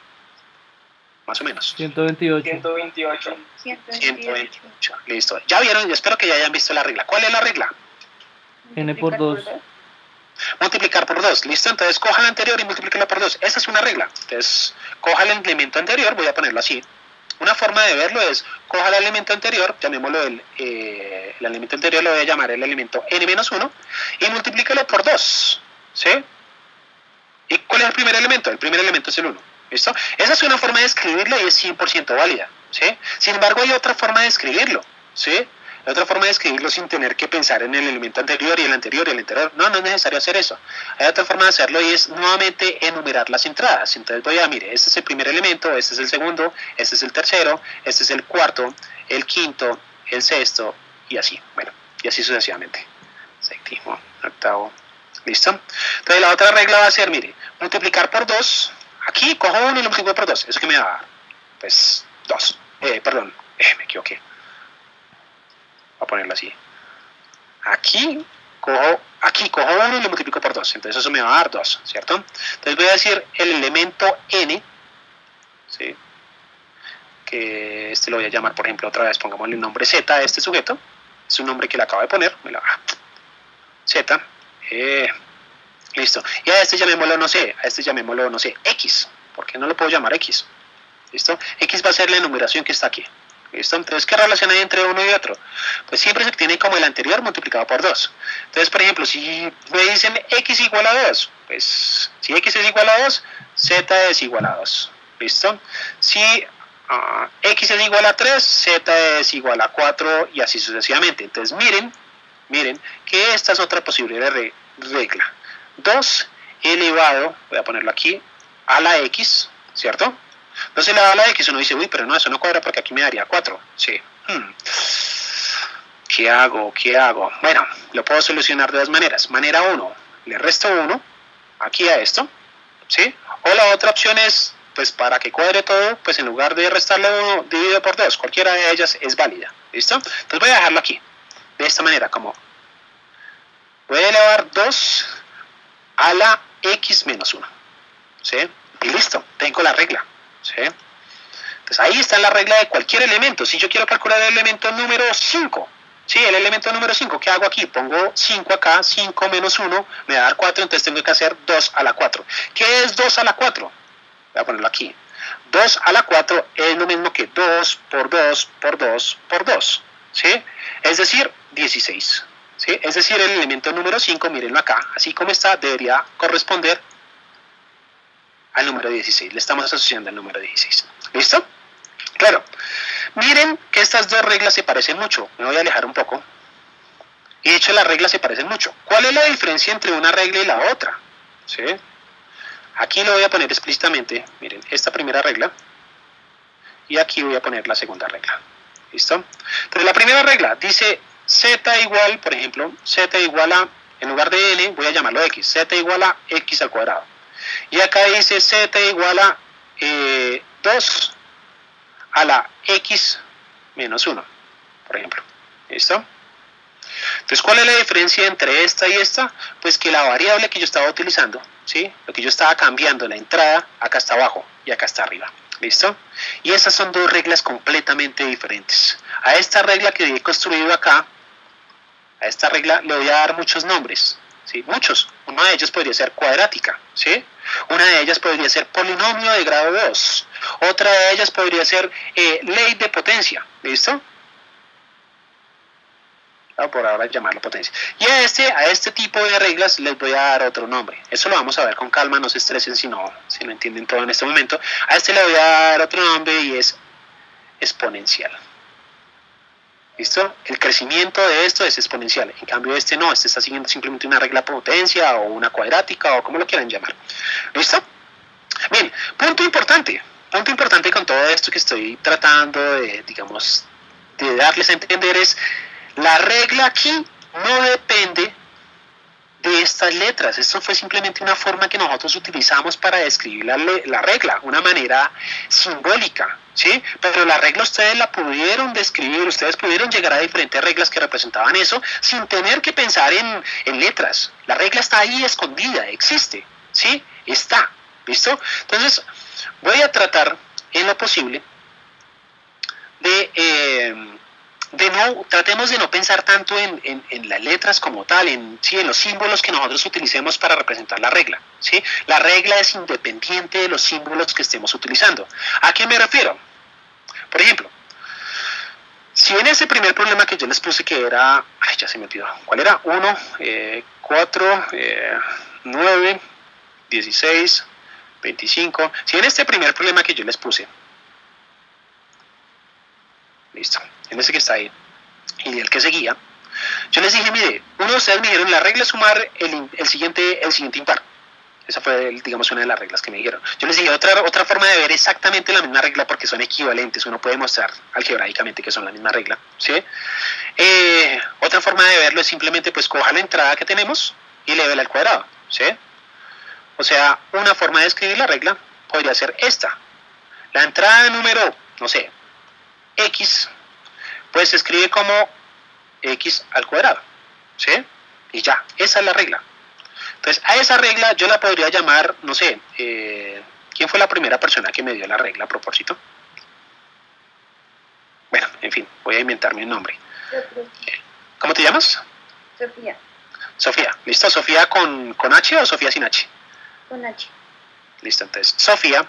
Más o menos. 128. 128. 128, listo. Ya vieron, yo espero que ya hayan visto la regla. ¿Cuál es la regla? N por 2. Multiplicar por 2, ¿listo? Entonces coja la anterior y multiplícala por 2. Esa es una regla. Entonces, coja el elemento anterior, voy a ponerlo así. Una forma de verlo es, coja el elemento anterior, llamémoslo el elemento anterior, lo voy a llamar el elemento n-1, y multiplícalo por 2, ¿sí? ¿Y cuál es el primer elemento? El primer elemento es el 1, ¿listo? Esa es una forma de escribirlo y es 100% válida, ¿sí? Sin embargo, hay otra forma de escribirlo, ¿sí? Hay otra forma de escribirlo sin tener que pensar en el elemento anterior y el anterior y el anterior. No es necesario hacer eso. Hay otra forma de hacerlo y es nuevamente enumerar las entradas. Entonces voy a, mire, este es el primer elemento, este es el segundo, este es el tercero, este es el cuarto, el quinto, el sexto y así. Bueno, y así sucesivamente. Séptimo, octavo. ¿Listo? Entonces la otra regla va a ser, mire, multiplicar por 2. Aquí cojo 1 y lo multiplico por 2. ¿Eso qué me va a dar? Pues 2. Perdón, me equivoqué. Voy a ponerlo así. Aquí cojo 1 y lo multiplico por 2. Entonces eso me va a dar 2, ¿cierto? Entonces voy a decir el elemento n, ¿sí? Que este lo voy a llamar, por ejemplo, otra vez, pongámosle el nombre z a este sujeto. Es un nombre que le acabo de poner. Z. Listo. Y a este llamémoslo, no sé, X. ¿Por qué no lo puedo llamar X? ¿Listo? X va a ser la enumeración que está aquí. ¿Listo? Entonces, ¿qué relación hay entre uno y otro? Pues siempre se tiene como el anterior multiplicado por 2. Entonces, por ejemplo, si me dicen X igual a 2, pues si X es igual a 2, Z es igual a 2. ¿Listo? Si X es igual a 3, Z es igual a 4 y así sucesivamente. Entonces miren que esta es otra posible regla. 2 elevado, voy a ponerlo aquí, a la X, ¿cierto? 2 elevado a la X, uno dice, uy, pero no, eso no cuadra porque aquí me daría 4. Sí. ¿Qué hago? Bueno, lo puedo solucionar de dos maneras. Manera 1, le resto 1 aquí a esto, ¿sí? O la otra opción es, pues para que cuadre todo, pues en lugar de restarle 1, dividido por 2. Cualquiera de ellas es válida, ¿listo? Entonces voy a dejarlo aquí, de esta manera, como voy a elevar 2 a la X menos 1, ¿sí? Y listo, tengo la regla, ¿sí? Entonces ahí está la regla de cualquier elemento. Si yo quiero calcular el elemento número 5, ¿sí? El elemento número 5, ¿qué hago aquí? Pongo 5 acá, 5 menos 1, me va a dar 4, entonces tengo que hacer 2 a la 4. ¿Qué es 2 a la 4? Voy a ponerlo aquí. 2 a la 4 es lo mismo que 2 por 2 por 2 por 2, ¿sí? Es decir, 16, ¿sí? Es decir, el elemento número 5, mírenlo acá, así como está, debería corresponder al número 16. Le estamos asociando al número 16. ¿Listo? Claro. Miren que estas dos reglas se parecen mucho. Me voy a alejar un poco. Y de hecho las reglas se parecen mucho. ¿Cuál es la diferencia entre una regla y la otra? ¿Sí? Aquí lo voy a poner explícitamente. Miren, esta primera regla. Y aquí voy a poner la segunda regla. ¿Listo? Entonces la primera regla dice z igual, por ejemplo, z igual a, en lugar de n, voy a llamarlo x. Z igual a x al cuadrado. Y acá dice z igual a 2 a la x menos 1, por ejemplo. ¿Listo? Entonces, ¿cuál es la diferencia entre esta y esta? Pues que la variable que yo estaba utilizando, ¿sí? Lo que yo estaba cambiando, la entrada, acá está abajo y acá está arriba. ¿Listo? Y esas son dos reglas completamente diferentes. A esta regla que he construido acá, a esta regla le voy a dar muchos nombres. ¿Sí? Muchos. Una de ellas podría ser cuadrática, ¿sí? Una de ellas podría ser polinomio de grado 2. Otra de ellas podría ser ley de potencia. ¿Listo? Voy por ahora llamarlo potencia. Y a este tipo de reglas les voy a dar otro nombre. Eso lo vamos a ver con calma, no se estresen si no entienden todo en este momento. A este le voy a dar otro nombre y es exponencial. ¿Listo? El crecimiento de esto es exponencial. En cambio este no, este está siguiendo simplemente una regla potencia o una cuadrática o como lo quieran llamar. ¿Listo? Bien, punto importante con todo esto que estoy tratando de, digamos, de darles a entender es la regla aquí no depende de estas letras. Esto fue simplemente una forma que nosotros utilizamos para describir la regla, una manera simbólica, ¿sí? Pero la regla ustedes la pudieron describir, ustedes pudieron llegar a diferentes reglas que representaban eso sin tener que pensar en letras. La regla está ahí escondida, existe, ¿sí? Está, ¿listo? Entonces, voy a tratar en lo posible tratemos de no pensar tanto en las letras como tal, en los símbolos que nosotros utilicemos para representar la regla, ¿sí? La regla es independiente de los símbolos que estemos utilizando. ¿A qué me refiero? Por ejemplo, si en ese primer problema que yo les puse que era, ya se me olvidó, ¿cuál era? 1, 4, 9, 16, 25, si en este primer problema que yo les puse, listo, en ese que está ahí, y el que seguía, yo les dije, mire, uno de ustedes me dijeron, la regla es sumar el siguiente impar. Esa fue, digamos, una de las reglas que me dijeron. Yo les dije, otra forma de ver exactamente la misma regla, porque son equivalentes, uno puede mostrar algebraicamente que son la misma regla, ¿sí? Otra forma de verlo es simplemente, pues, coja la entrada que tenemos y lévela al cuadrado, ¿sí? O sea, una forma de escribir la regla podría ser esta. La entrada número, no sé, x, pues se escribe como x al cuadrado, ¿sí? Y ya, esa es la regla. Entonces, a esa regla yo la podría llamar, no sé, ¿quién fue la primera persona que me dio la regla a propósito? Bueno, en fin, voy a inventarme un nombre. ¿Cómo te llamas? Sofía. Sofía, ¿listo? ¿Sofía con H o Sofía sin H? Con H. Listo, entonces, Sofía.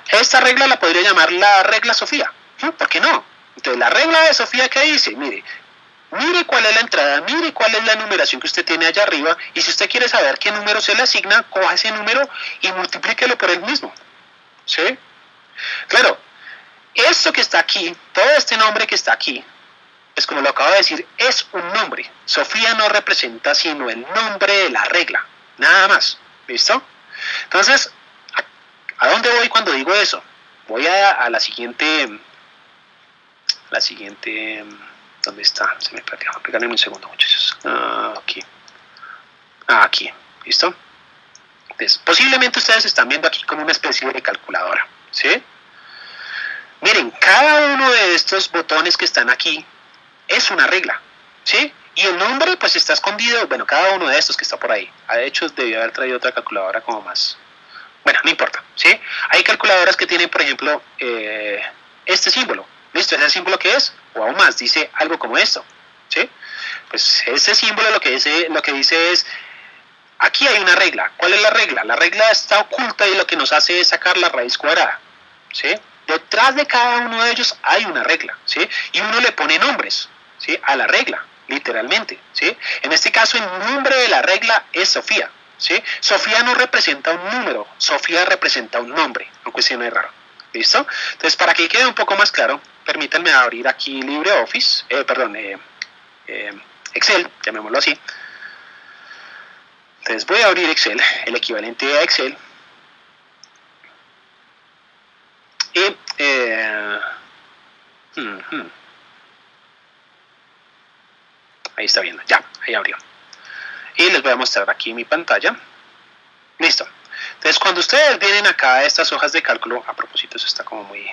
Esta regla la podría llamar la regla Sofía. ¿Por qué no? Entonces, la regla de Sofía, ¿qué dice? Mire cuál es la entrada, mire cuál es la numeración que usted tiene allá arriba, y si usted quiere saber qué número se le asigna, coja ese número y multiplíquelo por él mismo, ¿sí? Claro, esto que está aquí, todo este nombre que está aquí, es como lo acabo de decir, es un nombre. Sofía no representa sino el nombre de la regla, nada más. ¿Listo? Entonces, ¿a dónde voy cuando digo eso? Voy a la siguiente, ¿dónde está? Se me perdió, regálame un segundo, muchachos. Aquí. Aquí, ¿listo? Entonces, posiblemente ustedes están viendo aquí como una especie de calculadora, ¿sí? Miren, cada uno de estos botones que están aquí es una regla, ¿sí? Y el nombre pues está escondido, bueno, cada uno de estos que está por ahí. De hecho, debió haber traído otra calculadora como más. Bueno, no importa, ¿sí? Hay calculadoras que tienen, por ejemplo, este símbolo. ¿Listo? ¿Ese símbolo qué es? O aún más, dice algo como esto, ¿sí? Pues ese símbolo lo que dice es, aquí hay una regla. ¿Cuál es la regla? La regla está oculta y lo que nos hace es sacar la raíz cuadrada, ¿sí? Detrás de cada uno de ellos hay una regla, ¿sí? Y uno le pone nombres, ¿sí? A la regla, literalmente, ¿sí? En este caso, el nombre de la regla es Sofía, ¿sí? Sofía no representa un número, Sofía representa un nombre, aunque suene raro, ¿listo? Entonces, para que quede un poco más claro, permítanme abrir aquí LibreOffice, Excel, llamémoslo así. Entonces, voy a abrir Excel, el equivalente a Excel. Y ahí está viendo, ya, ahí abrió. Y les voy a mostrar aquí mi pantalla. Listo. Entonces, cuando ustedes vienen acá a estas hojas de cálculo, a propósito, eso está como muy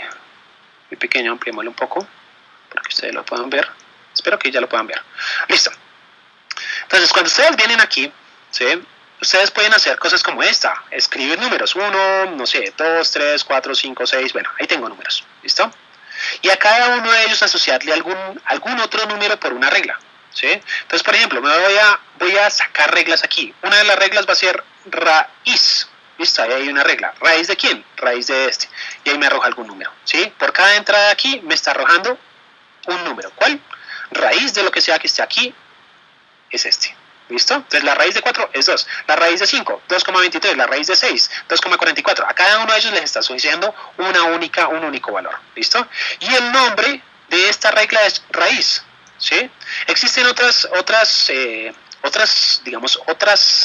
pequeño, ampliémoslo un poco, para que ustedes lo puedan ver. Espero que ya lo puedan ver. Listo. Entonces, cuando ustedes vienen aquí, ¿sí? Ustedes pueden hacer cosas como esta, escribir números, 1, no sé, 2, 3, 4, 5, 6, bueno, ahí tengo números, ¿listo? Y a cada uno de ellos asociarle algún otro número por una regla, ¿sí? Entonces, por ejemplo, voy a sacar reglas aquí. Una de las reglas va a ser raíz, ¿listo? Ahí hay una regla. ¿Raíz de quién? Raíz de este. Y ahí me arroja algún número, ¿sí? Por cada entrada aquí me está arrojando un número. ¿Cuál? Raíz de lo que sea que esté aquí es este. ¿Listo? Entonces la raíz de 4 es 2, la raíz de 5, 2,23, la raíz de 6, 2,44. A cada uno de ellos les está asociando un único valor. ¿Listo? Y el nombre de esta regla es raíz. ¿Sí? Existen otras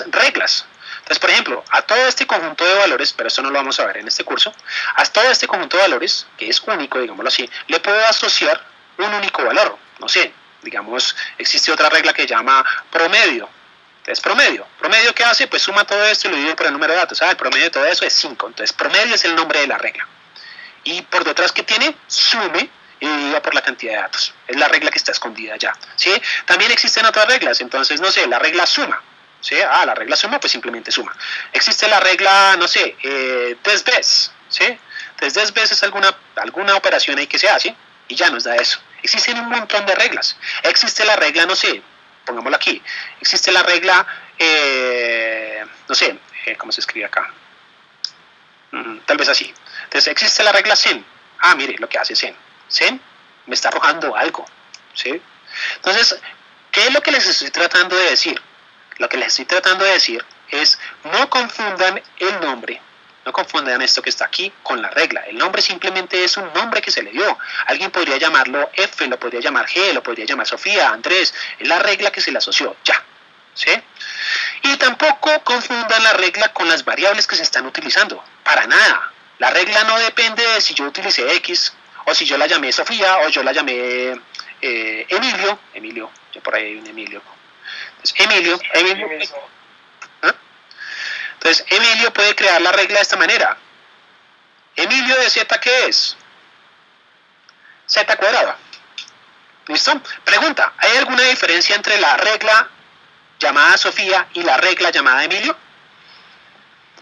reglas. Entonces, por ejemplo, a todo este conjunto de valores, pero esto no lo vamos a ver en este curso, a todo este conjunto de valores, que es único, digámoslo así, le puedo asociar un único valor. No sé, digamos, existe otra regla que se llama promedio. Entonces, ¿promedio qué hace? Pues suma todo esto y lo divide por el número de datos. El promedio de todo eso es 5. Entonces, promedio es el nombre de la regla. Y por detrás, ¿qué tiene? Sume y divida por la cantidad de datos. Es la regla que está escondida ya, ¿sí? También existen otras reglas. Entonces, no sé, la regla suma, ¿sí? La regla suma, pues simplemente suma. Existe la regla, no sé, desves, ¿sí? Entonces, desves es alguna operación ahí que se hace y ya nos da eso. Existen un montón de reglas. Existe la regla, no sé, pongámoslo aquí. Existe la regla, no sé, ¿cómo se escribe acá? Tal vez así. Entonces, existe la regla sen. Mire, lo que hace sen. Sen me está arrojando algo, ¿sí? Entonces, ¿qué es lo que les estoy tratando de decir? Lo que les estoy tratando de decir es, no confundan el nombre. No confundan esto que está aquí con la regla. El nombre simplemente es un nombre que se le dio. Alguien podría llamarlo F, lo podría llamar G, lo podría llamar Sofía, Andrés. Es la regla que se le asoció, ya. ¿Sí? Y tampoco confundan la regla con las variables que se están utilizando. Para nada. La regla no depende de si yo utilicé X, o si yo la llamé Sofía, o yo la llamé Emilio. Emilio, yo por ahí hay un Emilio. Entonces, Emilio. Entonces, Emilio puede crear la regla de esta manera. Emilio de Z, ¿qué es? Z cuadrada. ¿Listo? Pregunta, ¿hay alguna diferencia entre la regla llamada Sofía y la regla llamada Emilio?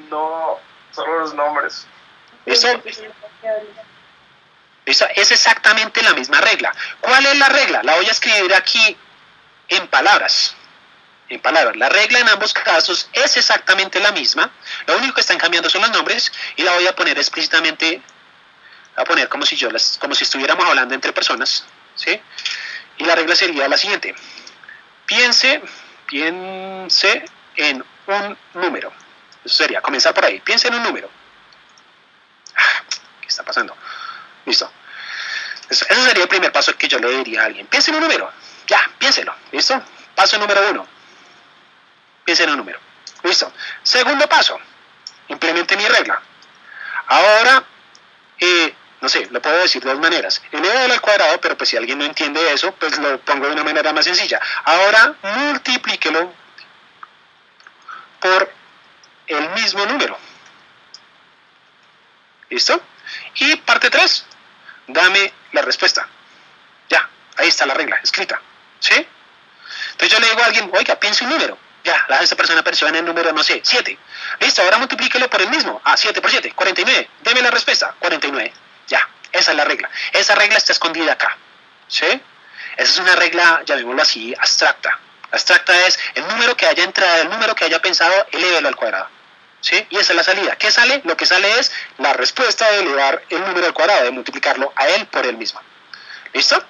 No, solo los nombres. ¿Listo? ¿Listo? Es exactamente la misma regla. ¿Cuál es la regla? La voy a escribir aquí en palabras. En palabras, la regla en ambos casos es exactamente la misma, lo único que están cambiando son los nombres y la voy a poner explícitamente, voy a poner como si estuviéramos hablando entre personas, ¿sí? Y la regla sería la siguiente: piense en un número. Eso sería comenzar por ahí, piense en un número. ¿qué está pasando? Listo. Ese sería el primer paso que yo le diría a alguien. Piense en un número. Ya, piénselo. ¿Listo? Paso número 1. Piense en un número. ¿Listo? Segundo paso. Implemente mi regla. Ahora, no sé, lo puedo decir de dos maneras. Elevado al cuadrado, pero pues si alguien no entiende eso, pues lo pongo de una manera más sencilla. Ahora, multiplíquelo por el mismo número. ¿Listo? Y parte 3. Dame la respuesta. Ya, ahí está la regla, escrita. ¿Sí? Entonces yo le digo a alguien, oiga, piense un número. Ya, esta persona pensó en el número, no sé, 7. Listo, ahora multiplíquelo por el mismo. 7 por 7, 49. Deme la respuesta, 49. Ya, esa es la regla. Esa regla está escondida acá. ¿Sí? Esa es una regla, llamémoslo así, abstracta. Abstracta es el número que haya entrado, el número que haya pensado, elévelo al cuadrado. ¿Sí? Y esa es la salida. ¿Qué sale? Lo que sale es la respuesta de elevar el número al cuadrado, de multiplicarlo a él por él mismo. ¿Listo?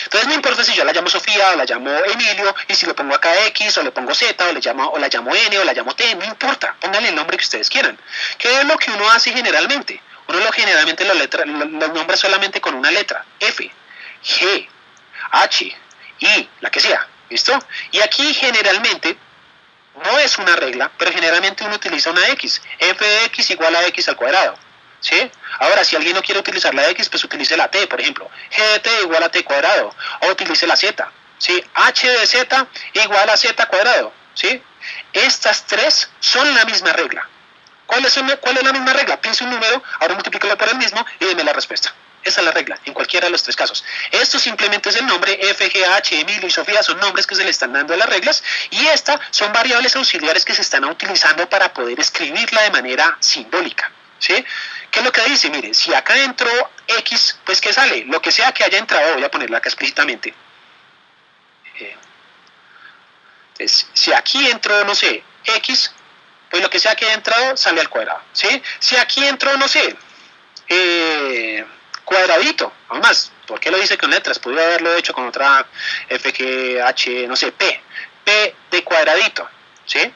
Entonces no importa si yo la llamo Sofía o la llamo Emilio, y si le pongo acá X o le pongo Z o la llamo N o la llamo T, no importa, pónganle el nombre que ustedes quieran. ¿Qué es lo que uno hace generalmente? Uno generalmente los nombra solamente con una letra, F, G, H, I, la que sea, ¿listo? Y aquí generalmente no es una regla, pero generalmente uno utiliza una X, f de X igual a X al cuadrado. ¿Sí? Ahora, si alguien no quiere utilizar la X, pues utilice la T, por ejemplo. G de T igual a T cuadrado. O utilice la Z. ¿Sí? H de Z igual a Z cuadrado. ¿Sí? Estas tres son la misma regla. ¿Cuál es la misma regla? Piense un número, ahora multiplícalo por el mismo y deme la respuesta. Esa es la regla, en cualquiera de los tres casos. Esto simplemente es el nombre, F, G, H, Emilio y Sofía son nombres que se le están dando a las reglas, y estas son variables auxiliares que se están utilizando para poder escribirla de manera simbólica. ¿Sí? ¿Qué es lo que dice? Mire, si acá entró X, pues ¿qué sale? Lo que sea que haya entrado, voy a ponerla acá explícitamente. Si aquí entró, no sé, X, pues lo que sea que haya entrado sale al cuadrado. ¿Sí? Si aquí entró, no sé, cuadradito, aún más, ¿por qué lo dice con letras? Podría haberlo hecho con otra F, G, H, no sé, P de cuadradito, ¿sí?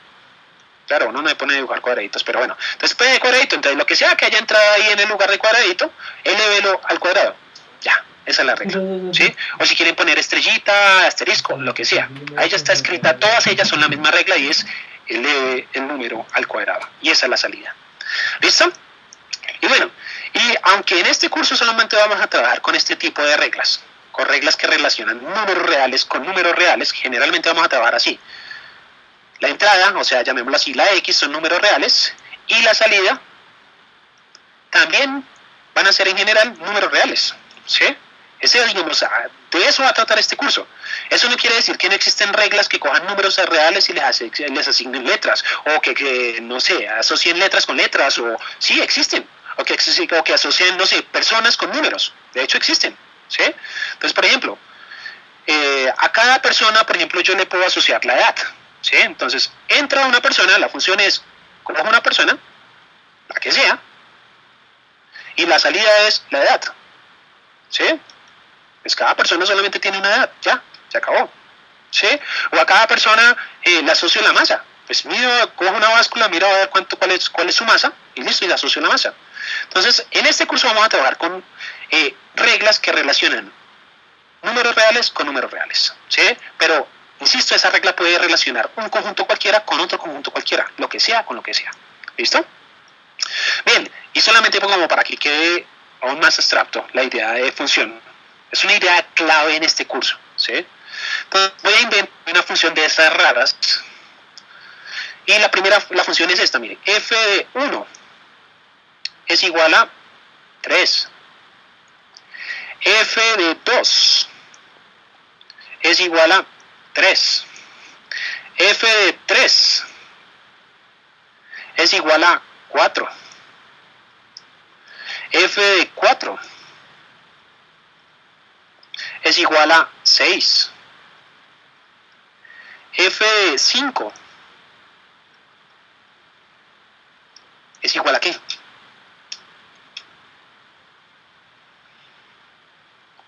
Claro, uno no me pone a dibujar cuadraditos, pero bueno. Entonces P de cuadradito, entonces lo que sea que haya entrado ahí en el lugar de cuadradito, elévelo al cuadrado. Ya, esa es la regla, ¿sí? O si quieren poner estrellita, asterisco, lo que sea. Ahí ya está escrita, todas ellas son la misma regla y es eleve el número al cuadrado. Y esa es la salida. ¿Listo? Y bueno, y aunque en este curso solamente vamos a trabajar con este tipo de reglas, con reglas que relacionan números reales con números reales, generalmente vamos a trabajar así. La entrada, o sea, llamémoslo así, la X son números reales, y la salida también van a ser en general números reales, ¿sí? Digamos, de eso va a tratar este curso. Eso no quiere decir que no existen reglas que cojan números reales y les asignen letras, o que, no sé, asocien letras con letras, o sí, existen, o que asocien, no sé, personas con números, de hecho existen, ¿sí? Entonces, por ejemplo, a cada persona, por ejemplo, yo le puedo asociar la edad, ¿sí? Entonces, entra una persona, la función es, cojo una persona, la que sea, y la salida es la edad, ¿sí? Pues cada persona solamente tiene una edad, ya, se acabó, ¿sí? O a cada persona le asocio la masa, pues cojo una báscula, miro a ver cuál es su masa, y listo, y le asocio la masa. Entonces, en este curso vamos a trabajar con reglas que relacionan números reales con números reales, ¿sí? Pero, insisto, esa regla puede relacionar un conjunto cualquiera con otro conjunto cualquiera, lo que sea con lo que sea, ¿listo? Bien, y solamente como para que quede aún más abstracto la idea de función. Es una idea clave en este curso, ¿sí? Entonces, voy a inventar una función de esas raras, y la función es esta, mire, f de 1 es igual a 3, f de 2 es igual a 3, f de 3 es igual a 4, f de 4 es igual a 6, f de 5 es igual a ¿qué?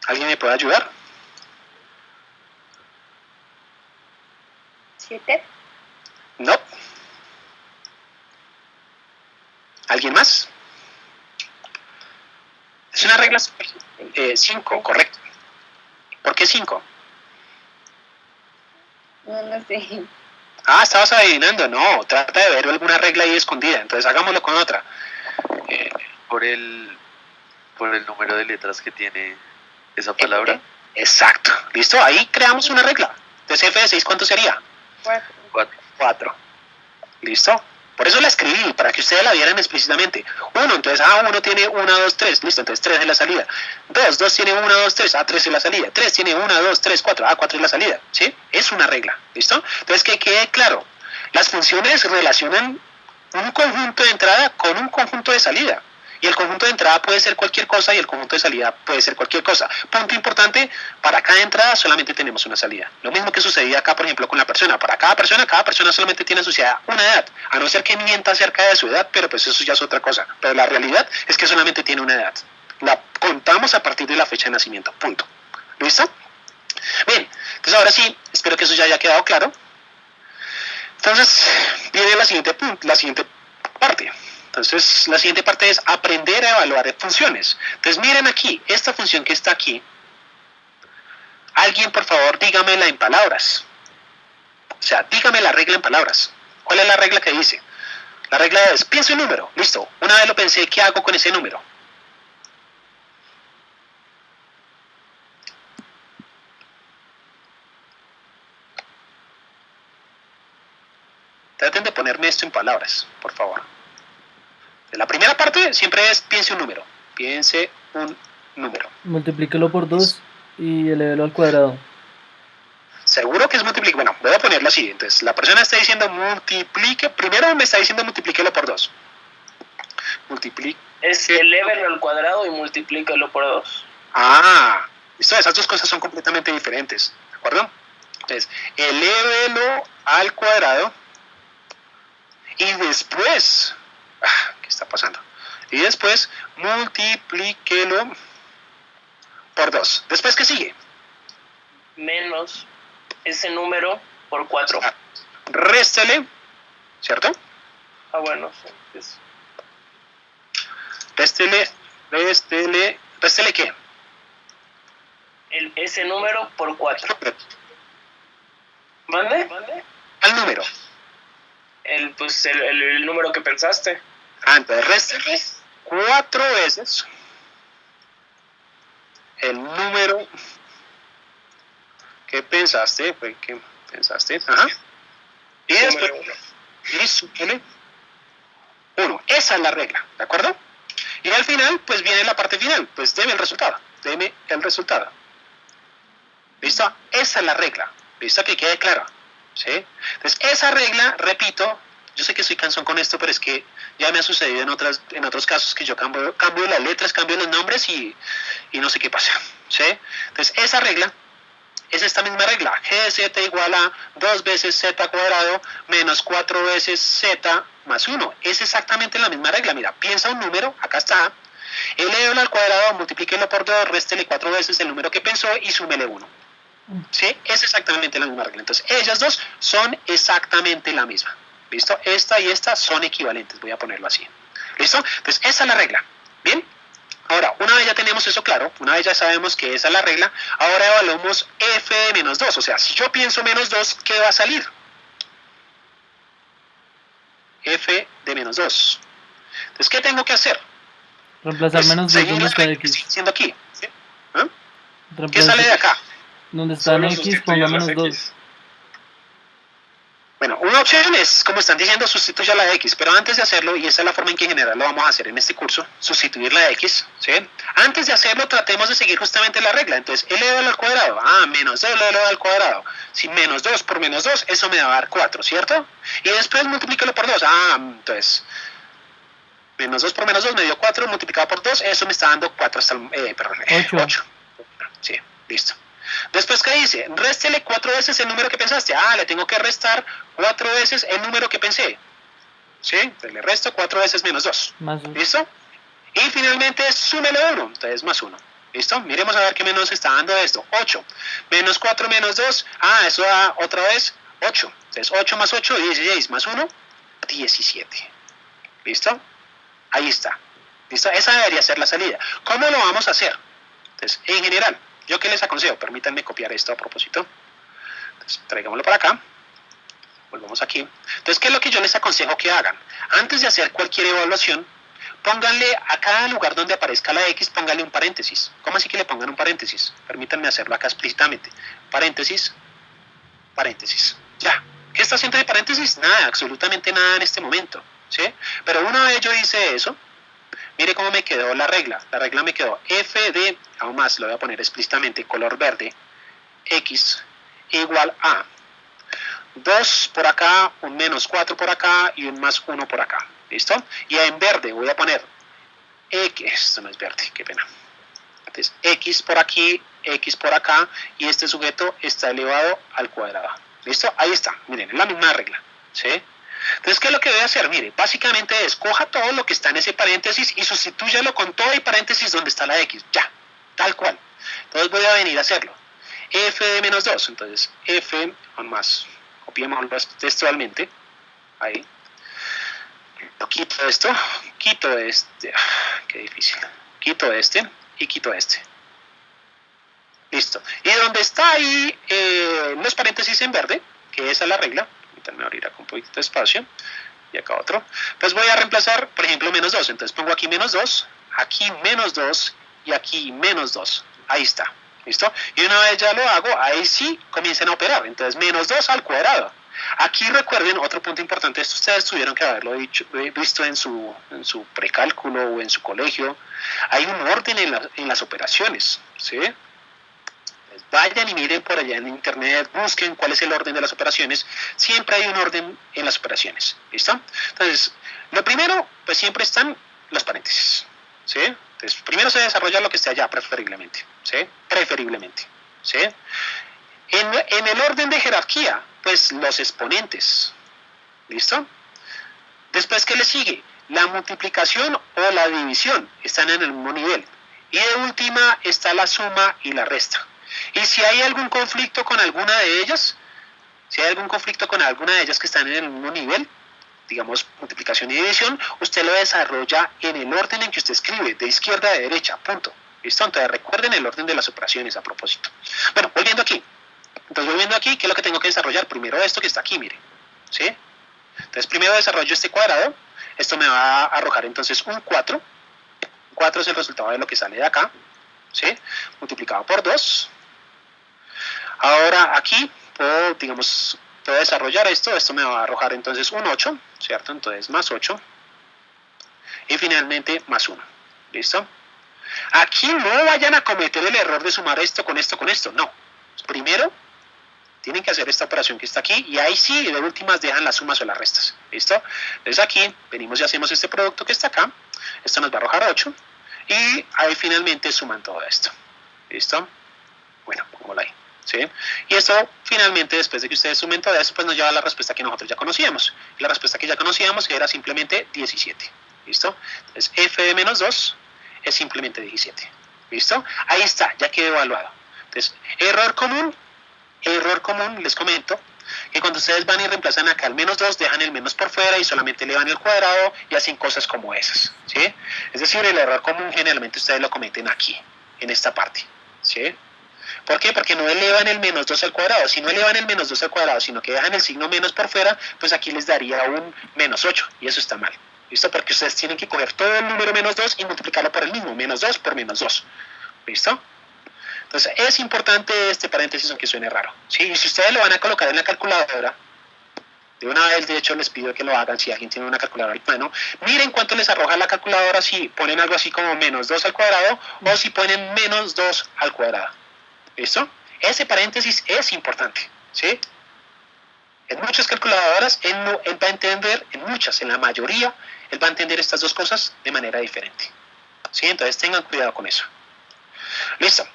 ¿Alguien me puede ayudar? 7. No. ¿Alguien más? una regla 5, correcto. ¿Por qué 5? No sé. Ah, estabas adivinando. No, trata de ver alguna regla ahí escondida. Entonces hagámoslo con otra. Por el número de letras que tiene esa palabra. Exacto. ¿Listo? Ahí creamos una regla. Entonces f de 6, ¿cuánto sería? 4. 4. ¿Listo? Por eso la escribí, para que ustedes la vieran explícitamente. 1, entonces, 1 tiene 1, 2, 3, listo, entonces 3 es la salida. 2 tiene 1, 2, 3, 3 es la salida. 3 tiene 1, 2, 3, 4, 4 es la salida, ¿sí? Es una regla, ¿listo? Entonces, que quede claro, las funciones relacionan un conjunto de entrada con un conjunto de salida. Y el conjunto de entrada puede ser cualquier cosa y el conjunto de salida puede ser cualquier cosa. Punto importante, para cada entrada solamente tenemos una salida. Lo mismo que sucedía acá, por ejemplo, con la persona. Para cada persona solamente tiene asociada una edad, a no ser que mienta acerca de su edad, pero pues eso ya es otra cosa. Pero la realidad es que solamente tiene una edad. La contamos a partir de la fecha de nacimiento, punto. ¿Listo? Bien, entonces ahora sí, espero que eso ya haya quedado claro. Entonces, viene la siguiente parte. Entonces, la siguiente parte es aprender a evaluar funciones. Entonces, miren aquí, esta función que está aquí. Alguien, por favor, dígamela en palabras. O sea, dígame la regla en palabras. ¿Cuál es la regla que dice? La regla es, pienso un número. Listo. Una vez lo pensé, ¿qué hago con ese número? Traten de ponerme esto en palabras, por favor. La primera parte siempre es piense un número. Piense un número. Multiplíquelo por 2 y elévelo al cuadrado. Seguro que es multiplique. Bueno, voy a ponerlo así. Entonces, la persona está diciendo multiplique. Primero me está diciendo multiplíquelo por 2. Multiplique. Es elévelo al cuadrado y multiplícalo por 2. Listo. Esas dos cosas son completamente diferentes. ¿De acuerdo? Entonces, elévelo al cuadrado. Y después, ¿qué está pasando? Y después multiplíquelo por 2. ¿Después qué sigue? Menos ese número por 4. Réstele, ¿cierto? Bueno, sí. Réstele ¿qué? Ese número por 4. ¿Mande? Al número. El número que pensaste. Entonces réstele 4 veces el número que pensaste, y después súmele 1. Esa es la regla, ¿de acuerdo? Y al final, pues viene la parte final, pues deme el resultado. ¿Listo? Esa es la regla, ¿listo? Que quede claro, ¿sí? Entonces, esa regla, repito, yo sé que soy cansón con esto, pero es que ya me ha sucedido en otros casos que yo cambio las letras, cambio los nombres y no sé qué pasa, ¿sí? Entonces, esa regla es esta misma regla, g de z igual a 2 veces z cuadrado menos 4 veces z más 1. Es exactamente la misma regla. Mira, piensa un número, acá está, elévelo al cuadrado, multiplíquelo por 2, réstele 4 veces el número que pensó y súmele 1. ¿Sí? Es exactamente la misma regla. Entonces, ellas dos son exactamente la misma. ¿Listo? Esta y esta son equivalentes, voy a ponerlo así. ¿Listo? Entonces, esa es la regla. ¿Bien? Ahora, una vez ya tenemos eso claro, una vez ya sabemos que esa es la regla, ahora evaluamos f de menos 2. O sea, si yo pienso menos 2, ¿qué va a salir? F de menos 2. Entonces, ¿qué tengo que hacer? Reemplazar Pues, menos 2 seguir donde la está regla que x. estoy diciendo aquí. ¿Sí? ¿Qué sale de acá? Donde está en x, ponga menos 2. Bueno, una opción es, como están diciendo, sustituya la x, pero antes de hacerlo, y esa es la forma en que en general lo vamos a hacer en este curso, sustituir la x, ¿sí? Antes de hacerlo, tratemos de seguir justamente la regla. Entonces, elévalo al cuadrado, menos 2 elévalo al cuadrado. Si menos 2 por menos 2, eso me va a dar 4, ¿cierto? Y después multiplícalo por 2, entonces, menos 2 por menos 2 me dio 4, multiplicado por 2, eso me está dando 4 hasta el, 8. Sí, listo. Después, ¿qué dice? Réstele 4 veces el número que pensaste. Le tengo que restar 4 veces el número que pensé. ¿Sí? Entonces le resto 4 veces menos 2. ¿Listo? Y finalmente, súmele 1. Entonces, más 1. ¿Listo? Miremos a ver qué menos está dando esto. 8. Menos 4 menos 2. Eso da otra vez 8. Entonces, 8 más 8, 16. Más 1, 17. ¿Listo? Ahí está. ¿Listo? Esa debería ser la salida. ¿Cómo lo vamos a hacer? Entonces, en general, ¿yo qué les aconsejo? Permítanme copiar esto a propósito. Entonces, traigámoslo para acá. Volvamos aquí. Entonces, ¿qué es lo que yo les aconsejo que hagan? Antes de hacer cualquier evaluación, pónganle a cada lugar donde aparezca la X, pónganle un paréntesis. ¿Cómo así que le pongan un paréntesis? Permítanme hacerlo acá explícitamente. Paréntesis, paréntesis. Ya. ¿Qué está haciendo de paréntesis? Nada, absolutamente nada en este momento. ¿Sí? Pero una vez yo hice eso, mire cómo me quedó la regla. La regla me quedó f de, aún más, lo voy a poner explícitamente, color verde, x igual a 2 por acá, un menos 4 por acá y un más 1 por acá. ¿Listo? Y en verde voy a poner x, esto no es verde, qué pena. Entonces, x por aquí, x por acá, y este sujeto está elevado al cuadrado. ¿Listo? Ahí está, miren, es la misma regla. ¿Sí? Entonces, ¿qué es lo que voy a hacer? Mire, básicamente es, coja todo lo que está en ese paréntesis y sustitúyalo con todo el paréntesis donde está la x. Ya, tal cual. Entonces voy a venir a hacerlo. F de menos 2, entonces f, con más, copiémoslo textualmente, ahí. Quito esto, quito este, qué difícil, quito este y quito este. Listo. Y donde está ahí los paréntesis en verde, que esa es la regla, permítanme abrir acá un poquito de espacio, y acá otro, pues voy a reemplazar, por ejemplo, menos 2, entonces pongo aquí menos 2, aquí menos 2 y aquí menos 2, ahí está. ¿Listo? Y una vez ya lo hago, ahí sí comiencen a operar. Entonces, menos 2 al cuadrado. Aquí recuerden, otro punto importante, esto ustedes tuvieron que haberlo visto en su precálculo o en su colegio. Hay un orden en las operaciones, ¿sí? Pues vayan y miren por allá en internet, busquen cuál es el orden de las operaciones. Siempre hay un orden en las operaciones, ¿listo? Entonces, lo primero, pues siempre están los paréntesis, ¿sí? Entonces, primero se desarrolla lo que esté allá, preferiblemente, ¿sí? Preferiblemente, ¿sí? En el orden de jerarquía, pues los exponentes, ¿listo? Después, ¿qué le sigue? La multiplicación o la división están en el mismo nivel. Y de última está la suma y la resta. Y si hay algún conflicto con alguna de ellas, si hay algún conflicto con alguna de ellas que están en el mismo nivel, digamos, multiplicación y división, usted lo desarrolla en el orden en que usted escribe, de izquierda a derecha, punto. ¿Listo? Entonces recuerden el orden de las operaciones a propósito. Bueno, volviendo aquí. Entonces volviendo aquí, ¿qué es lo que tengo que desarrollar? Primero esto que está aquí, mire. ¿Sí? Entonces primero desarrollo este cuadrado. Esto me va a arrojar entonces un 4. Un 4 es el resultado de lo que sale de acá. ¿Sí? Multiplicado por 2. Ahora aquí puedo, digamos, puedo desarrollar esto me va a arrojar entonces un 8, ¿cierto? Entonces más 8 y finalmente más 1, ¿listo? Aquí no vayan a cometer el error de sumar esto con esto con esto, no. Primero tienen que hacer esta operación que está aquí y ahí sí, de últimas dejan las sumas o las restas, ¿listo? Entonces aquí venimos y hacemos este producto que está acá, esto nos va a arrojar 8 y ahí finalmente suman todo esto, ¿listo? Bueno, pongámoslo ahí. ¿Sí? Y esto finalmente, después de que ustedes sumen todo eso, pues nos lleva a la respuesta que nosotros ya conocíamos. Y la respuesta que ya conocíamos era simplemente 17. ¿Listo? Entonces, f de menos 2 es simplemente 17. ¿Listo? Ahí está, ya quedó evaluado. Entonces, error común, les comento, que cuando ustedes van y reemplazan acá el menos 2, dejan el menos por fuera y solamente elevan el cuadrado y hacen cosas como esas. ¿Sí? Es decir, el error común generalmente ustedes lo cometen aquí, en esta parte. ¿Sí? ¿Por qué? Porque no elevan el menos 2 al cuadrado. Si no elevan el menos 2 al cuadrado, sino que dejan el signo menos por fuera, pues aquí les daría un menos 8. Y eso está mal. ¿Listo? Porque ustedes tienen que coger todo el número menos 2 y multiplicarlo por el mismo. Menos 2 por menos 2. ¿Listo? Entonces, es importante este paréntesis aunque suene raro. ¿Sí? Y si ustedes lo van a colocar en la calculadora, de una vez, de hecho, les pido que lo hagan si alguien tiene una calculadora al mano. Miren cuánto les arroja la calculadora si ponen algo así como menos 2 al cuadrado o si ponen menos 2 al cuadrado. ¿Listo? Ese paréntesis es importante, ¿sí? En muchas calculadoras, él va a entender, en la mayoría, él va a entender estas dos cosas de manera diferente, ¿sí? Entonces tengan cuidado con eso. ¿Listo?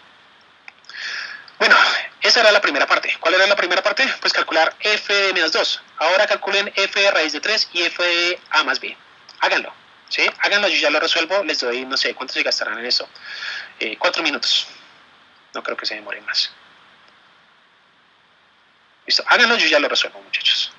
Bueno, esa era la primera parte. ¿Cuál era la primera parte? Pues calcular f de menos 2. Ahora calculen f de raíz de 3 y f de a más b. Háganlo, ¿sí? Háganlo, yo ya lo resuelvo, les doy, no sé, ¿cuánto se gastarán en eso? 4 minutos. No creo que se demore más. Listo, háganlo, yo ya lo resuelvo, muchachos.